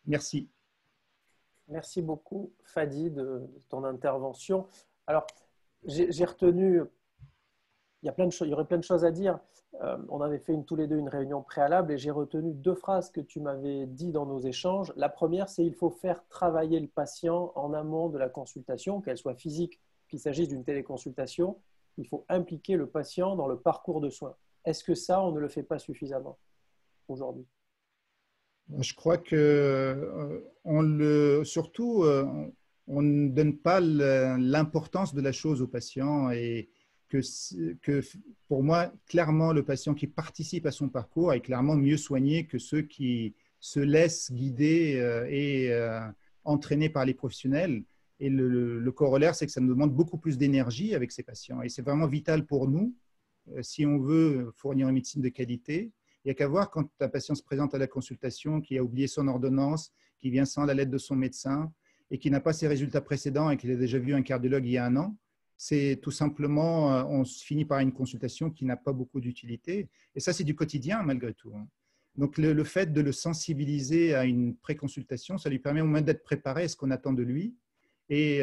S7: Merci.
S2: Merci beaucoup, Fadi, de ton intervention. Alors, j'ai retenu, il y aurait plein de choses à dire. On avait fait tous les deux une réunion préalable et j'ai retenu 2 phrases que tu m'avais dit dans nos échanges. La première, c'est il faut faire travailler le patient en amont de la consultation, qu'elle soit physique, qu'il s'agisse d'une téléconsultation. Il faut impliquer le patient dans le parcours de soins. Est-ce que ça, on ne le fait pas suffisamment aujourd'hui?
S7: Je crois que surtout, on ne donne pas l'importance de la chose au patient et que pour moi, clairement, le patient qui participe à son parcours est clairement mieux soigné que ceux qui se laissent guider et entraîner par les professionnels. Et le corollaire, c'est que ça nous demande beaucoup plus d'énergie avec ces patients. Et c'est vraiment vital pour nous, si on veut fournir une médecine de qualité. Il n'y a qu'à voir quand un patient se présente à la consultation, qui a oublié son ordonnance, qui vient sans la lettre de son médecin et qui n'a pas ses résultats précédents et qu'il a déjà vu un cardiologue il y a 1 an. C'est tout simplement, on finit par une consultation qui n'a pas beaucoup d'utilité. Et ça, c'est du quotidien malgré tout. Donc, le fait de le sensibiliser à une préconsultation, ça lui permet au moins d'être préparé à ce qu'on attend de lui. Et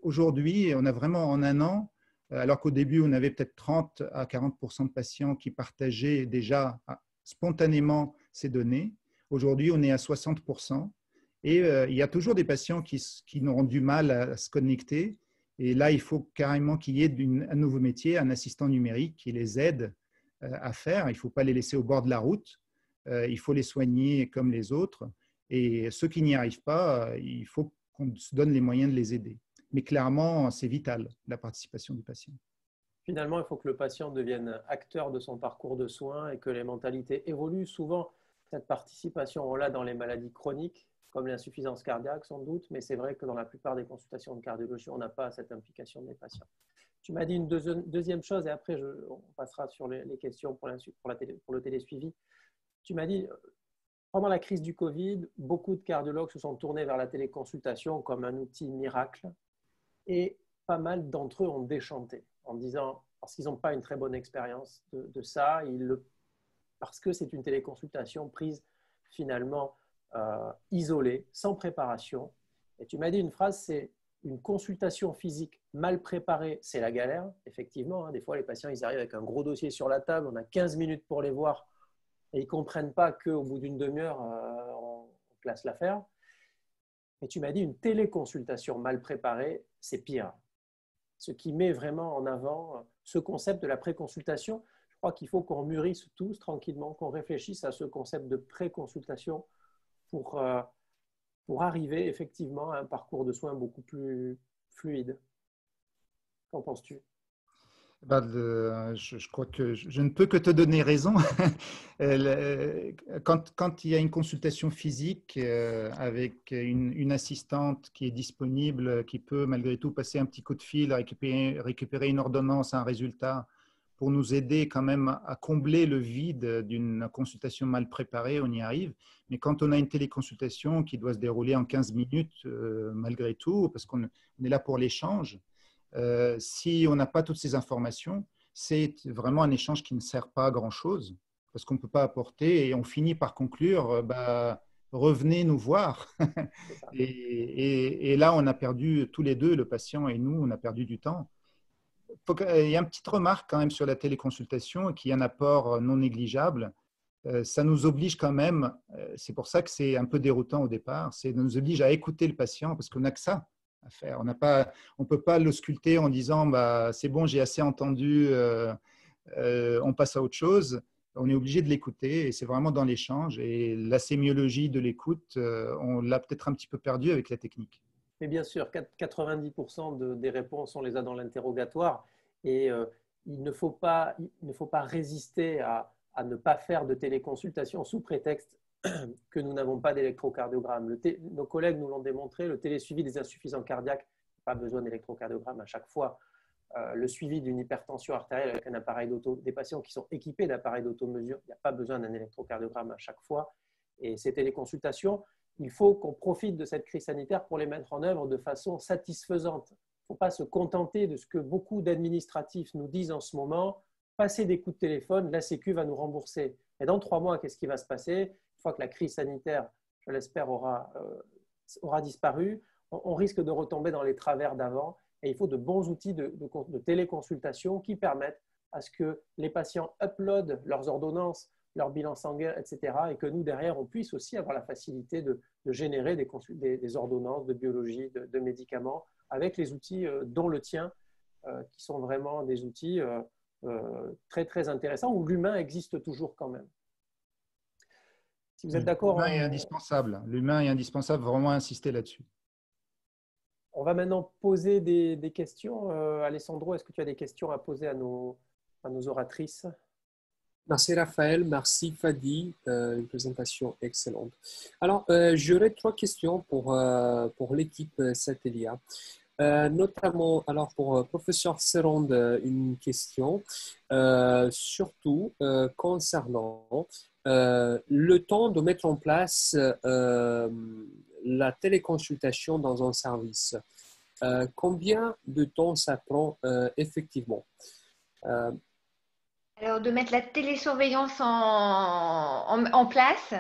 S7: aujourd'hui, on a vraiment en 1 an, alors qu'au début, on avait peut-être 30 à 40% de patients qui partageaient déjà spontanément ces données. Aujourd'hui, on est à 60%. Et il y a toujours des patients qui auront du mal à se connecter. Et là, il faut carrément qu'il y ait un nouveau métier, un assistant numérique qui les aide à faire. Il ne faut pas les laisser au bord de la route. Il faut les soigner comme les autres. Et ceux qui n'y arrivent pas, il faut qu'on se donne les moyens de les aider. Mais clairement, c'est vital, la participation du patient.
S2: Finalement, il faut que le patient devienne acteur de son parcours de soins et que les mentalités évoluent. Souvent, cette participation, on l'a dans les maladies chroniques, comme l'insuffisance cardiaque sans doute, mais c'est vrai que dans la plupart des consultations de cardiologie, on n'a pas cette implication des patients. Tu m'as dit une deuxième chose, et après, on passera sur les questions pour le télésuivi. Tu m'as dit, pendant la crise du Covid, beaucoup de cardiologues se sont tournés vers la téléconsultation comme un outil miracle, et pas mal d'entre eux ont déchanté en disant, parce qu'ils n'ont pas une très bonne expérience de ça, parce que c'est une téléconsultation prise finalement isolée, sans préparation. Et tu m'as dit une phrase, c'est une consultation physique mal préparée, c'est la galère. Effectivement, des fois les patients, ils arrivent avec un gros dossier sur la table, on a 15 minutes pour les voir et ils ne comprennent pas qu'au bout d'une demi-heure, on classe l'affaire. Et tu m'as dit une téléconsultation mal préparée, c'est pire. Ce qui met vraiment en avant ce concept de la préconsultation. Je crois qu'il faut qu'on mûrisse tous tranquillement, qu'on réfléchisse à ce concept de préconsultation pour arriver effectivement à un parcours de soins beaucoup plus fluide. Qu'en penses-tu ?
S7: Je crois que je ne peux que te donner raison. Quand il y a une consultation physique avec une assistante qui est disponible, qui peut malgré tout passer un petit coup de fil, récupérer une ordonnance, un résultat, pour nous aider quand même à combler le vide d'une consultation mal préparée, on y arrive. Mais quand on a une téléconsultation qui doit se dérouler en 15 minutes, malgré tout, parce qu'on est là pour l'échange, si on n'a pas toutes ces informations, c'est vraiment un échange qui ne sert pas à grand-chose, parce qu'on ne peut pas apporter et on finit par conclure, revenez nous voir. et là, on a perdu tous les deux, le patient et nous, on a perdu du temps. Il y a une petite remarque quand même sur la téléconsultation qui est un apport non négligeable. Ça nous oblige quand même, c'est pour ça que c'est un peu déroutant au départ, ça nous oblige à écouter le patient parce qu'on n'a que ça à faire. On ne peut pas l'ausculter en disant c'est bon, j'ai assez entendu, on passe à autre chose. On est obligé de l'écouter et c'est vraiment dans l'échange. Et la sémiologie de l'écoute, on l'a peut-être un petit peu perdu avec la technique.
S2: Mais bien sûr, 90% des réponses, on les a dans l'interrogatoire. Et il ne faut pas résister à ne pas faire de téléconsultation sous prétexte que nous n'avons pas d'électrocardiogramme. Nos collègues nous l'ont démontré, le télésuivi des insuffisants cardiaques, pas besoin d'électrocardiogramme à chaque fois. Le suivi d'une hypertension artérielle avec un appareil des patients qui sont équipés d'appareils d'automesure, il n'y a pas besoin d'un électrocardiogramme à chaque fois. Et ces téléconsultations, il faut qu'on profite de cette crise sanitaire pour les mettre en œuvre de façon satisfaisante. Il ne faut pas se contenter de ce que beaucoup d'administratifs nous disent en ce moment. Passer des coups de téléphone, la Sécu va nous rembourser. Et dans 3 mois, qu'est-ce qui va se passer? Une fois que la crise sanitaire, je l'espère, aura disparu, on risque de retomber dans les travers d'avant. Et il faut de bons outils de téléconsultation qui permettent à ce que les patients uploadent leurs ordonnances, leur bilan sanguin, etc. Et que nous, derrière, on puisse aussi avoir la facilité de générer des ordonnances de biologie, de médicaments, avec les outils dont le tien, qui sont vraiment des outils très, très intéressants, où l'humain existe toujours quand même. Si vous êtes d'accord…
S7: L'humain est indispensable. L'humain est indispensable, vraiment insister là-dessus.
S2: On va maintenant poser des questions. Alessandro, est-ce que tu as des questions à poser à nos oratrices?
S1: Merci Raphaël, merci Fadi, une présentation excellente. Alors, j'aurais 3 questions pour l'équipe Satellia. Notamment, alors pour professeur Serond, une question, surtout concernant le temps de mettre en place la téléconsultation dans un service. Combien de temps ça prend effectivement?
S4: Alors, de mettre la télésurveillance en place.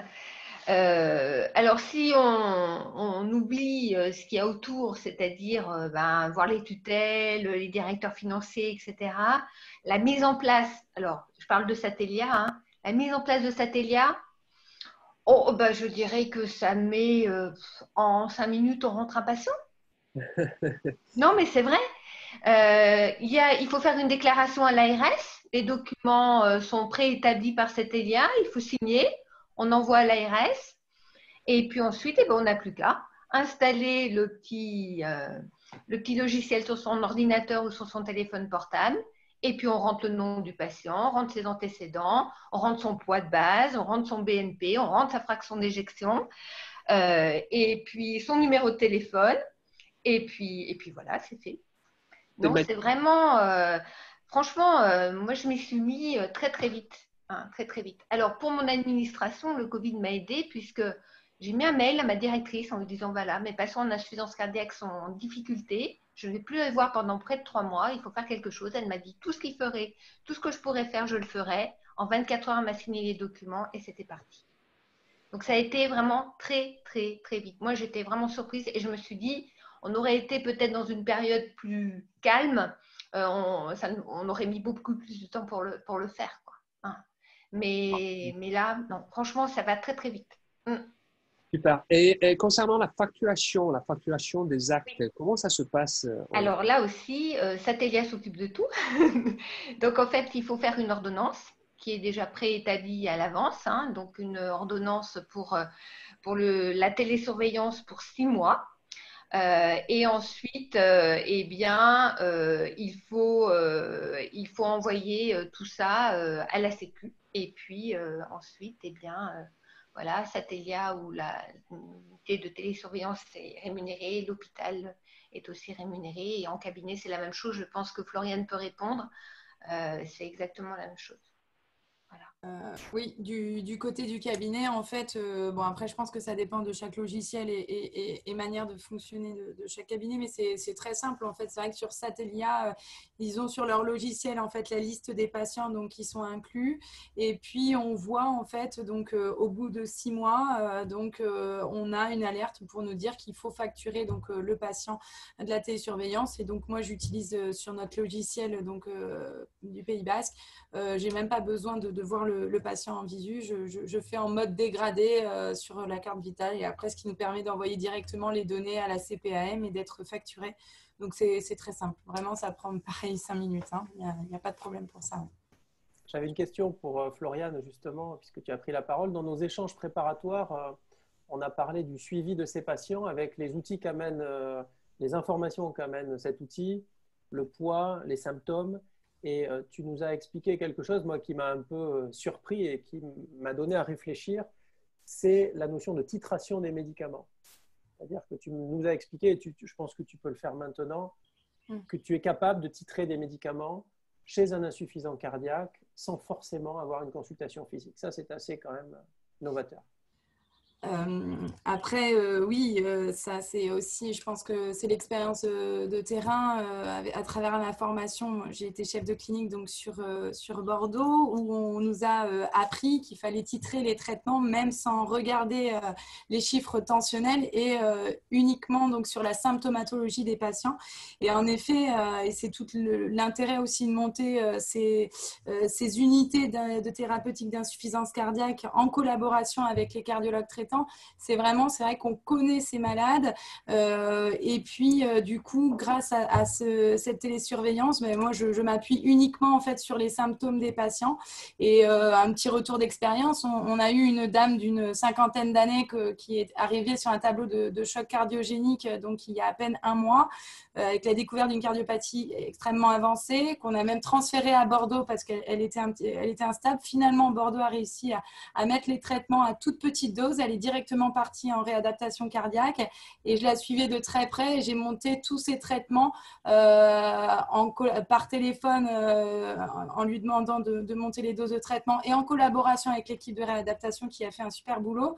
S4: Alors, si on oublie ce qu'il y a autour, c'est-à-dire voir les tutelles, les directeurs financiers, etc., la mise en place, alors je parle de Satellia, hein, la mise en place de Satellia, je dirais que ça met en 5 minutes, on rentre un patient. Non, mais c'est vrai. Il faut faire une déclaration à l'ARS. Les documents sont préétablis par Satellia. Il faut signer. On envoie à l'ARS. Et puis ensuite, on n'a plus qu'à installer le petit logiciel sur son ordinateur ou sur son téléphone portable. Et puis, on rentre le nom du patient, on rentre ses antécédents, on rentre son poids de base, on rentre son BNP, on rentre sa fraction d'éjection, et puis son numéro de téléphone. Et puis voilà, c'est fait. Non, c'est vraiment… franchement, moi, je m'y suis mis très, très vite. Hein, très, très vite. Alors, pour mon administration, le Covid m'a aidée puisque j'ai mis un mail à ma directrice en lui disant, voilà, mes patients en insuffisance cardiaque sont en difficulté. Je ne vais plus les voir pendant près de 3 mois. Il faut faire quelque chose. Elle m'a dit tout ce qu'il ferait, tout ce que je pourrais faire, je le ferai. En 24 heures, elle m'a signé les documents et c'était parti. Donc, ça a été vraiment très, très, très vite. Moi, j'étais vraiment surprise et je me suis dit, on aurait été peut-être dans une période plus calme, on aurait mis beaucoup plus de temps pour le faire, quoi. Hein. Mais là, non, franchement, ça va très, très vite.
S1: Super. Et concernant la facturation des actes, oui. Comment ça se passe?
S4: Alors là aussi, Satellia s'occupe de tout. Donc, en fait, il faut faire une ordonnance qui est déjà préétablie à l'avance. Hein, donc, une ordonnance pour la télésurveillance pour 6 mois. Et ensuite, il faut envoyer tout ça à la Sécu. Et puis ensuite, voilà, Satellia ou l'unité de télésurveillance est rémunérée, l'hôpital est aussi rémunéré. Et en cabinet, c'est la même chose. Je pense que Floriane peut répondre. C'est exactement la même chose.
S6: Voilà. Oui, du côté du cabinet, en fait, après, je pense que ça dépend de chaque logiciel et manière de fonctionner de chaque cabinet, mais c'est très simple, en fait. C'est vrai que sur Satellia, ils ont sur leur logiciel, en fait, la liste des patients donc, qui sont inclus. Et puis, on voit, en fait, donc, au bout de 6 mois, on a une alerte pour nous dire qu'il faut facturer donc, le patient de la télésurveillance. Et donc, moi, j'utilise sur notre logiciel donc, du Pays Basque, j'ai même pas besoin de voir le patient en visu, je fais en mode dégradé sur la carte vitale et après ce qui nous permet d'envoyer directement les données à la CPAM et d'être facturé. Donc c'est très simple, vraiment ça prend pareil 5 minutes, hein. Il n'y a pas de problème pour ça.
S2: J'avais une question pour Floriane justement, puisque tu as pris la parole. Dans nos échanges préparatoires, on a parlé du suivi de ces patients avec les outils qu'amène, les informations qu'amène cet outil, le poids, les symptômes. Et tu nous as expliqué quelque chose, moi, qui m'a un peu surpris et qui m'a donné à réfléchir, c'est la notion de titration des médicaments. C'est-à-dire que tu nous as expliqué, et je pense que tu peux le faire maintenant, que tu es capable de titrer des médicaments chez un insuffisant cardiaque sans forcément avoir une consultation physique. Ça, c'est assez quand même novateur.
S6: Après, oui, ça c'est aussi, je pense que c'est l'expérience de terrain à travers ma formation. J'ai été chef de clinique donc sur Bordeaux où on nous a appris qu'il fallait titrer les traitements même sans regarder les chiffres tensionnels et uniquement donc sur la symptomatologie des patients. Et en effet, et c'est tout l'intérêt aussi de monter ces unités de thérapeutique d'insuffisance cardiaque en collaboration avec les cardiologues traitants. C'est vrai qu'on connaît ces malades et puis du coup grâce à cette télésurveillance, mais moi je m'appuie uniquement en fait sur les symptômes des patients et un petit retour d'expérience, on a eu une dame d'une 50aine d'années qui est arrivée sur un tableau de choc cardiogénique donc il y a à peine un mois avec la découverte d'une cardiopathie extrêmement avancée qu'on a même transférée à Bordeaux parce qu'elle était instable. Finalement Bordeaux a réussi à mettre les traitements à toute petite dose, elle est directement partie en réadaptation cardiaque et je la suivais de très près et j'ai monté tous ces traitements par téléphone en lui demandant de monter les doses de traitement et en collaboration avec l'équipe de réadaptation qui a fait un super boulot.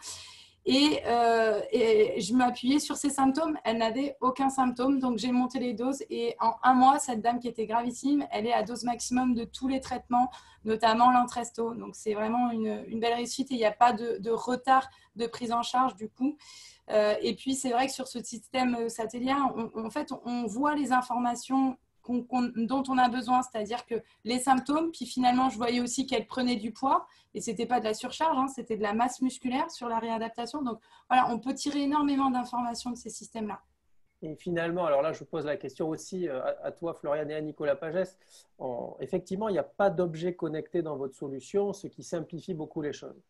S6: Et je m'appuyais sur ses symptômes. Elle n'avait aucun symptôme, donc j'ai monté les doses. Et en un mois, cette dame qui était gravissime, elle est à dose maximum de tous les traitements, notamment l'Entresto. Donc c'est vraiment une belle réussite et il n'y a pas de retard de prise en charge du coup. Et puis c'est vrai que sur ce système satelliaire, en fait, on voit les informations dont on a besoin, c'est-à-dire que les symptômes, puis finalement je voyais aussi qu'elle prenait du poids et c'était pas de la surcharge, hein, c'était de la masse musculaire sur la réadaptation. Donc voilà, on peut tirer énormément d'informations de ces systèmes-là.
S2: Et finalement, alors là je pose la question aussi à toi Floriane et à Nicolas Pagès, effectivement il n'y a pas d'objet connecté dans votre solution, ce qui simplifie beaucoup les choses.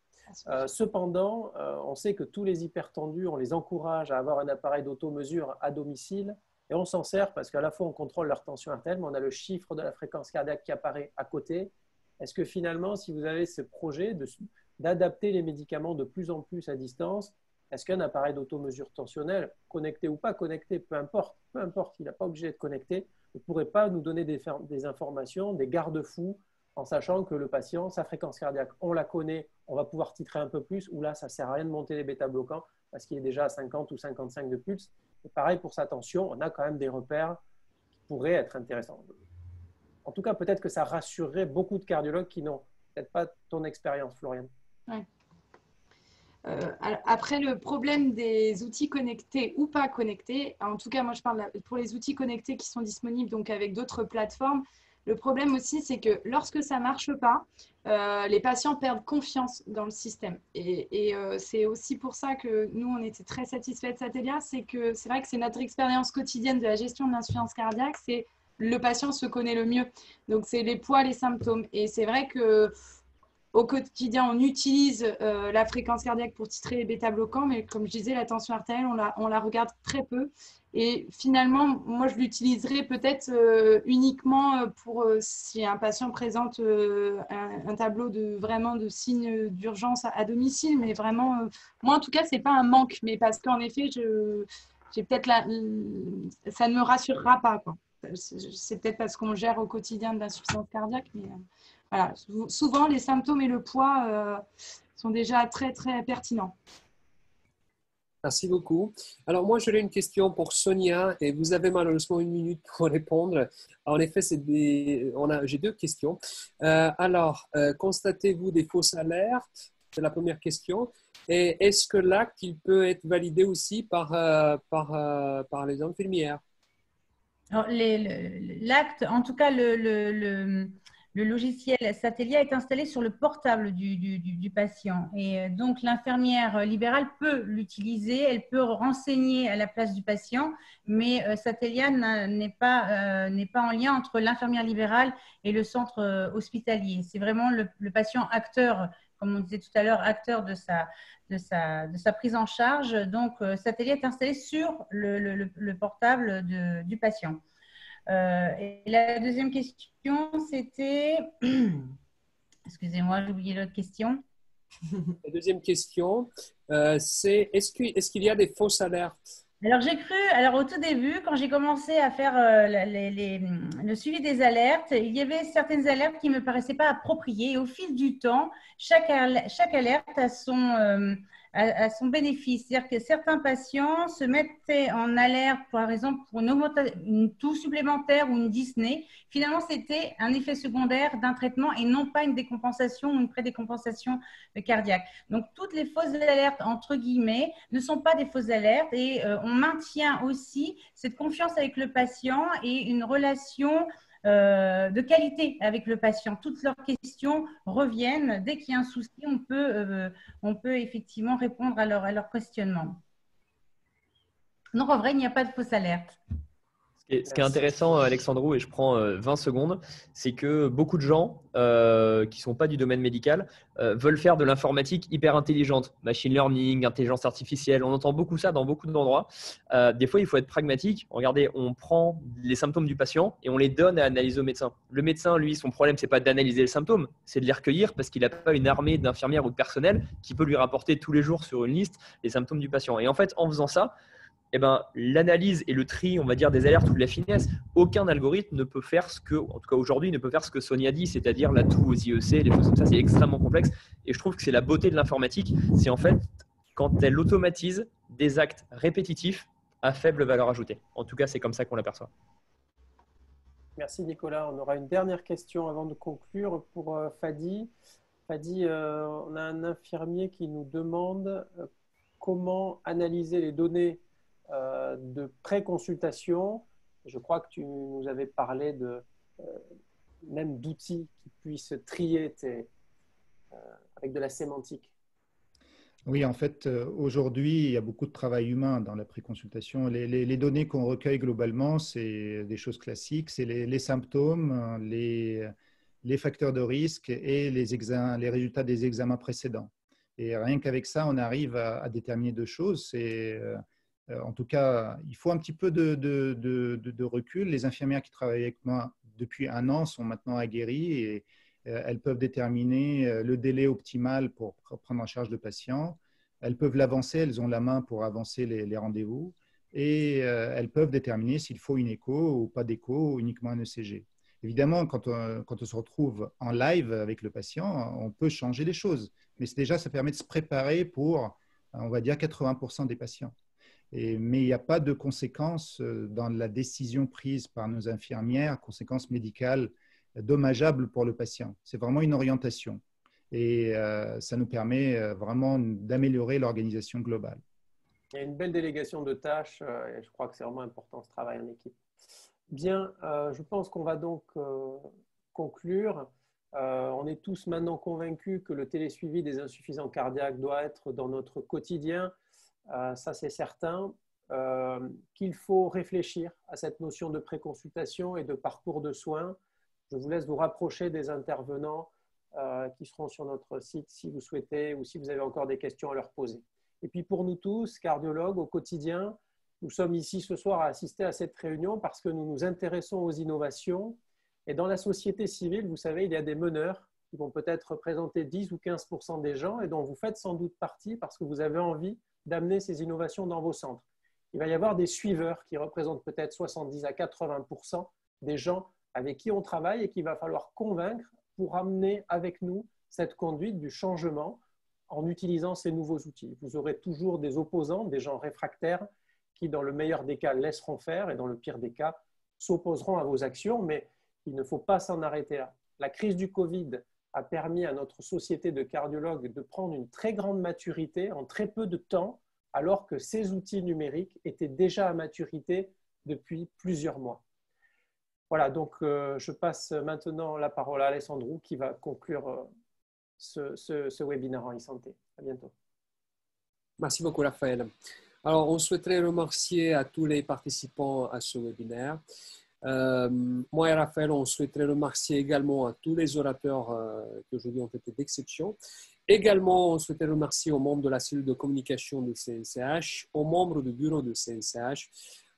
S2: Cependant, on sait que tous les hypertendus, on les encourage à avoir un appareil d'automesure à domicile. Et on s'en sert parce qu'à la fois, on contrôle leur tension artérielle, mais on a le chiffre de la fréquence cardiaque qui apparaît à côté. Est-ce que finalement, si vous avez ce projet d'adapter les médicaments de plus en plus à distance, est-ce qu'un appareil d'automesure tensionnelle, connecté ou pas connecté, peu importe, il n'est pas obligé d'être connecté, ne pourrait pas nous donner des informations, des garde-fous, en sachant que le patient, sa fréquence cardiaque, on la connaît, on va pouvoir titrer un peu plus, ou là, ça ne sert à rien de monter les bêta-bloquants parce qu'il est déjà à 50 ou 55 de pulse. Et pareil pour sa tension, on a quand même des repères qui pourraient être intéressants. En tout cas, peut-être que ça rassurerait beaucoup de cardiologues qui n'ont peut-être pas ton expérience, Floriane.
S6: Ouais. Après, le problème des outils connectés ou pas connectés, en tout cas, moi je parle pour les outils connectés qui sont disponibles donc avec d'autres plateformes. Le problème aussi, c'est que lorsque ça ne marche pas, les patients perdent confiance dans le système. Et c'est aussi pour ça que nous, on était très satisfaits de Satellia. C'est vrai que c'est notre expérience quotidienne de la gestion de l'insuffisance cardiaque. C'est le patient se connaît le mieux. Donc, c'est les poids, les symptômes. Et c'est vrai qu'au quotidien, on utilise la fréquence cardiaque pour titrer les bêta-bloquants. Mais comme je disais, la tension artérielle, on la regarde très peu. Et finalement, moi, je l'utiliserai peut-être uniquement pour si un patient présente un tableau de signes d'urgence à domicile. Mais vraiment, moi, en tout cas, ce n'est pas un manque. Mais parce qu'en effet, j'ai peut-être ça ne me rassurera pas, quoi. C'est peut-être parce qu'on gère au quotidien de l'insuffisance cardiaque. Mais voilà, souvent, les symptômes et le poids sont déjà très, très pertinents.
S1: Merci beaucoup. Alors, moi, j'aurais une question pour Sonia et vous avez malheureusement 1 minute pour répondre. En effet, j'ai 2 questions. Constatez-vous des fausses alertes? C'est la première question. Et est-ce que l'acte, il peut être validé aussi par les infirmières?
S5: L'acte, en tout cas, le logiciel Satellia est installé sur le portable du patient. Et donc, l'infirmière libérale peut l'utiliser, elle peut renseigner à la place du patient, mais Satellia n'est pas en lien entre l'infirmière libérale et le centre hospitalier. C'est vraiment le patient acteur comme on disait tout à l'heure, acteur de sa prise en charge. Donc, cet atelier est installé sur le portable du patient. Et la deuxième question, c'était… Excusez-moi, j'ai oublié l'autre question.
S1: La deuxième question, c'est est-ce qu'il y a des fausses alertes?
S5: Alors, j'ai cru, au tout début, quand j'ai commencé à faire le suivi des alertes, il y avait certaines alertes qui ne me paraissaient pas appropriées. Et au fil du temps, chaque alerte a son bénéfice. C'est-à-dire que certains patients se mettaient en alerte, par exemple, pour une toux supplémentaire ou une dyspnée. Finalement, c'était un effet secondaire d'un traitement et non pas une décompensation ou une prédécompensation cardiaque. Donc, toutes les fausses alertes, entre guillemets, ne sont pas des fausses alertes et on maintient aussi cette confiance avec le patient et une relation de qualité avec le patient. Toutes leurs questions reviennent. Dès qu'il y a un souci, on peut effectivement répondre à leur questionnement. Donc, en vrai, il n'y a pas de fausse alerte.
S3: Ce qui est intéressant, Alexandrou, et je prends 20 secondes, c'est que beaucoup de gens qui ne sont pas du domaine médical veulent faire de l'informatique hyper intelligente, machine learning, intelligence artificielle. On entend beaucoup ça dans beaucoup d'endroits. Des fois, il faut être pragmatique. Regardez, on prend les symptômes du patient et on les donne à analyser au médecin. Le médecin, lui, son problème, ce n'est pas d'analyser les symptômes, c'est de les recueillir parce qu'il n'a pas une armée d'infirmières ou de personnel qui peut lui rapporter tous les jours sur une liste les symptômes du patient. Et en fait, en faisant ça, eh ben, l'analyse et le tri, on va dire, des alertes ou de la finesse, aucun algorithme ne peut faire ce que, en tout cas aujourd'hui, ne peut faire ce que Sonia dit, c'est-à-dire la toux aux IEC, les choses comme ça, c'est extrêmement complexe. Et je trouve que c'est la beauté de l'informatique, c'est en fait quand elle automatise des actes répétitifs à faible valeur ajoutée. En tout cas, c'est comme ça qu'on l'aperçoit.
S2: Merci Nicolas. On aura une dernière question avant de conclure pour Fadi. Fadi, on a un infirmier qui nous demande comment analyser les données de pré-consultation. Je crois que tu nous avais parlé même d'outils qui puissent trier avec de la sémantique.
S7: Oui, en fait, aujourd'hui, il y a beaucoup de travail humain dans la préconsultation. Les données qu'on recueille globalement, c'est des choses classiques, c'est les symptômes, les facteurs de risque et les résultats des examens précédents. Et rien qu'avec ça, on arrive à déterminer deux choses. En tout cas, il faut un petit peu de recul. Les infirmières qui travaillent avec moi depuis 1 an sont maintenant aguerries et elles peuvent déterminer le délai optimal pour prendre en charge le patient. Elles peuvent l'avancer, elles ont la main pour avancer les rendez-vous et elles peuvent déterminer s'il faut une écho ou pas d'écho, ou uniquement un ECG. Évidemment, quand on se retrouve en live avec le patient, on peut changer les choses. Mais déjà, ça permet de se préparer pour, on va dire, 80% des patients. Mais il n'y a pas de conséquences dans la décision prise par nos infirmières, conséquences médicales dommageables pour le patient. C'est vraiment une orientation et ça nous permet vraiment d'améliorer l'organisation globale.
S2: Il y a une belle délégation de tâches et je crois que c'est vraiment important ce travail en équipe. Bien, je pense qu'on va donc conclure. On est tous maintenant convaincus que le télésuivi des insuffisants cardiaques doit être dans notre quotidien. Ça, c'est certain, qu'il faut réfléchir à cette notion de préconsultation et de parcours de soins. Je vous laisse vous rapprocher des intervenants qui seront sur notre site si vous souhaitez ou si vous avez encore des questions à leur poser. Et puis pour nous tous, cardiologues, au quotidien, nous sommes ici ce soir à assister à cette réunion parce que nous nous intéressons aux innovations. Et dans la société civile, vous savez, il y a des meneurs qui vont peut-être représenter 10 ou 15% des gens et dont vous faites sans doute partie parce que vous avez envie d'amener ces innovations dans vos centres. Il va y avoir des suiveurs qui représentent peut-être 70 à 80% des gens avec qui on travaille et qu'il va falloir convaincre pour amener avec nous cette conduite du changement en utilisant ces nouveaux outils. Vous aurez toujours des opposants, des gens réfractaires qui, dans le meilleur des cas, laisseront faire et dans le pire des cas, s'opposeront à vos actions, mais il ne faut pas s'en arrêter là. La crise du Covid a permis à notre société de cardiologues de prendre une très grande maturité en très peu de temps, alors que ces outils numériques étaient déjà à maturité depuis plusieurs mois. Voilà, donc je passe maintenant la parole à Alessandro qui va conclure ce webinaire en e-santé. À bientôt.
S1: Merci beaucoup, Raphaël. Alors, on souhaiterait remercier à tous les participants à ce webinaire. Moi et Raphaël, on souhaiterait remercier également à tous les orateurs qui aujourd'hui ont été d'exception. Également, on souhaitait remercier aux membres de la cellule de communication de CNCH, aux membres du bureau de CNCH,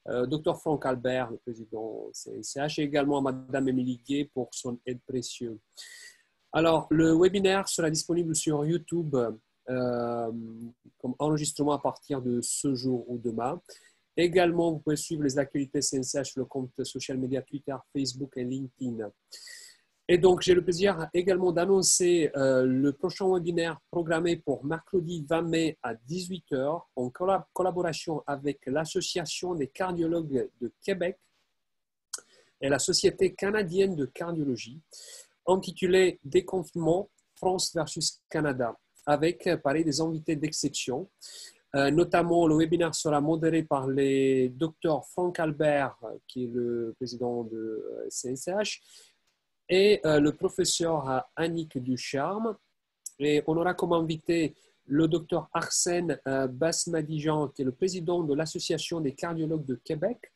S1: Dr Franck Albert, le président CNCH, et également à Madame Émilie Gué pour son aide précieuse. Alors, le webinaire sera disponible sur YouTube comme enregistrement à partir de ce jour ou demain. Également, vous pouvez suivre les actualités CNCH sur le compte social media Twitter, Facebook et LinkedIn. Et donc, j'ai le plaisir également d'annoncer le prochain webinaire programmé pour mercredi 20 mai à 18 h en collaboration avec l'Association des cardiologues de Québec et la Société canadienne de cardiologie, intitulé « Déconfinement, France versus Canada », avec, pareil, des invités d'exception. Notamment, le webinaire sera modéré par les docteurs Franck Albert, qui est le président de CNCH, et le professeur Annick Ducharme. Et on aura comme invité le docteur Arsène Basmadijan, qui est le président de l'Association des cardiologues de Québec,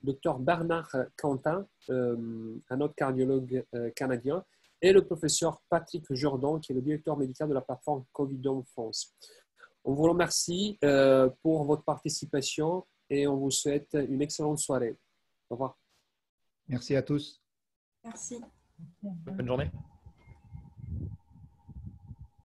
S1: docteur Bernard Quentin, un autre cardiologue canadien, et le professeur Patrick Jordan, qui est le directeur médical de la plateforme Covidom France. On vous remercie pour votre participation et on vous souhaite une excellente soirée. Au revoir.
S7: Merci à tous.
S6: Merci.
S3: Bonne journée.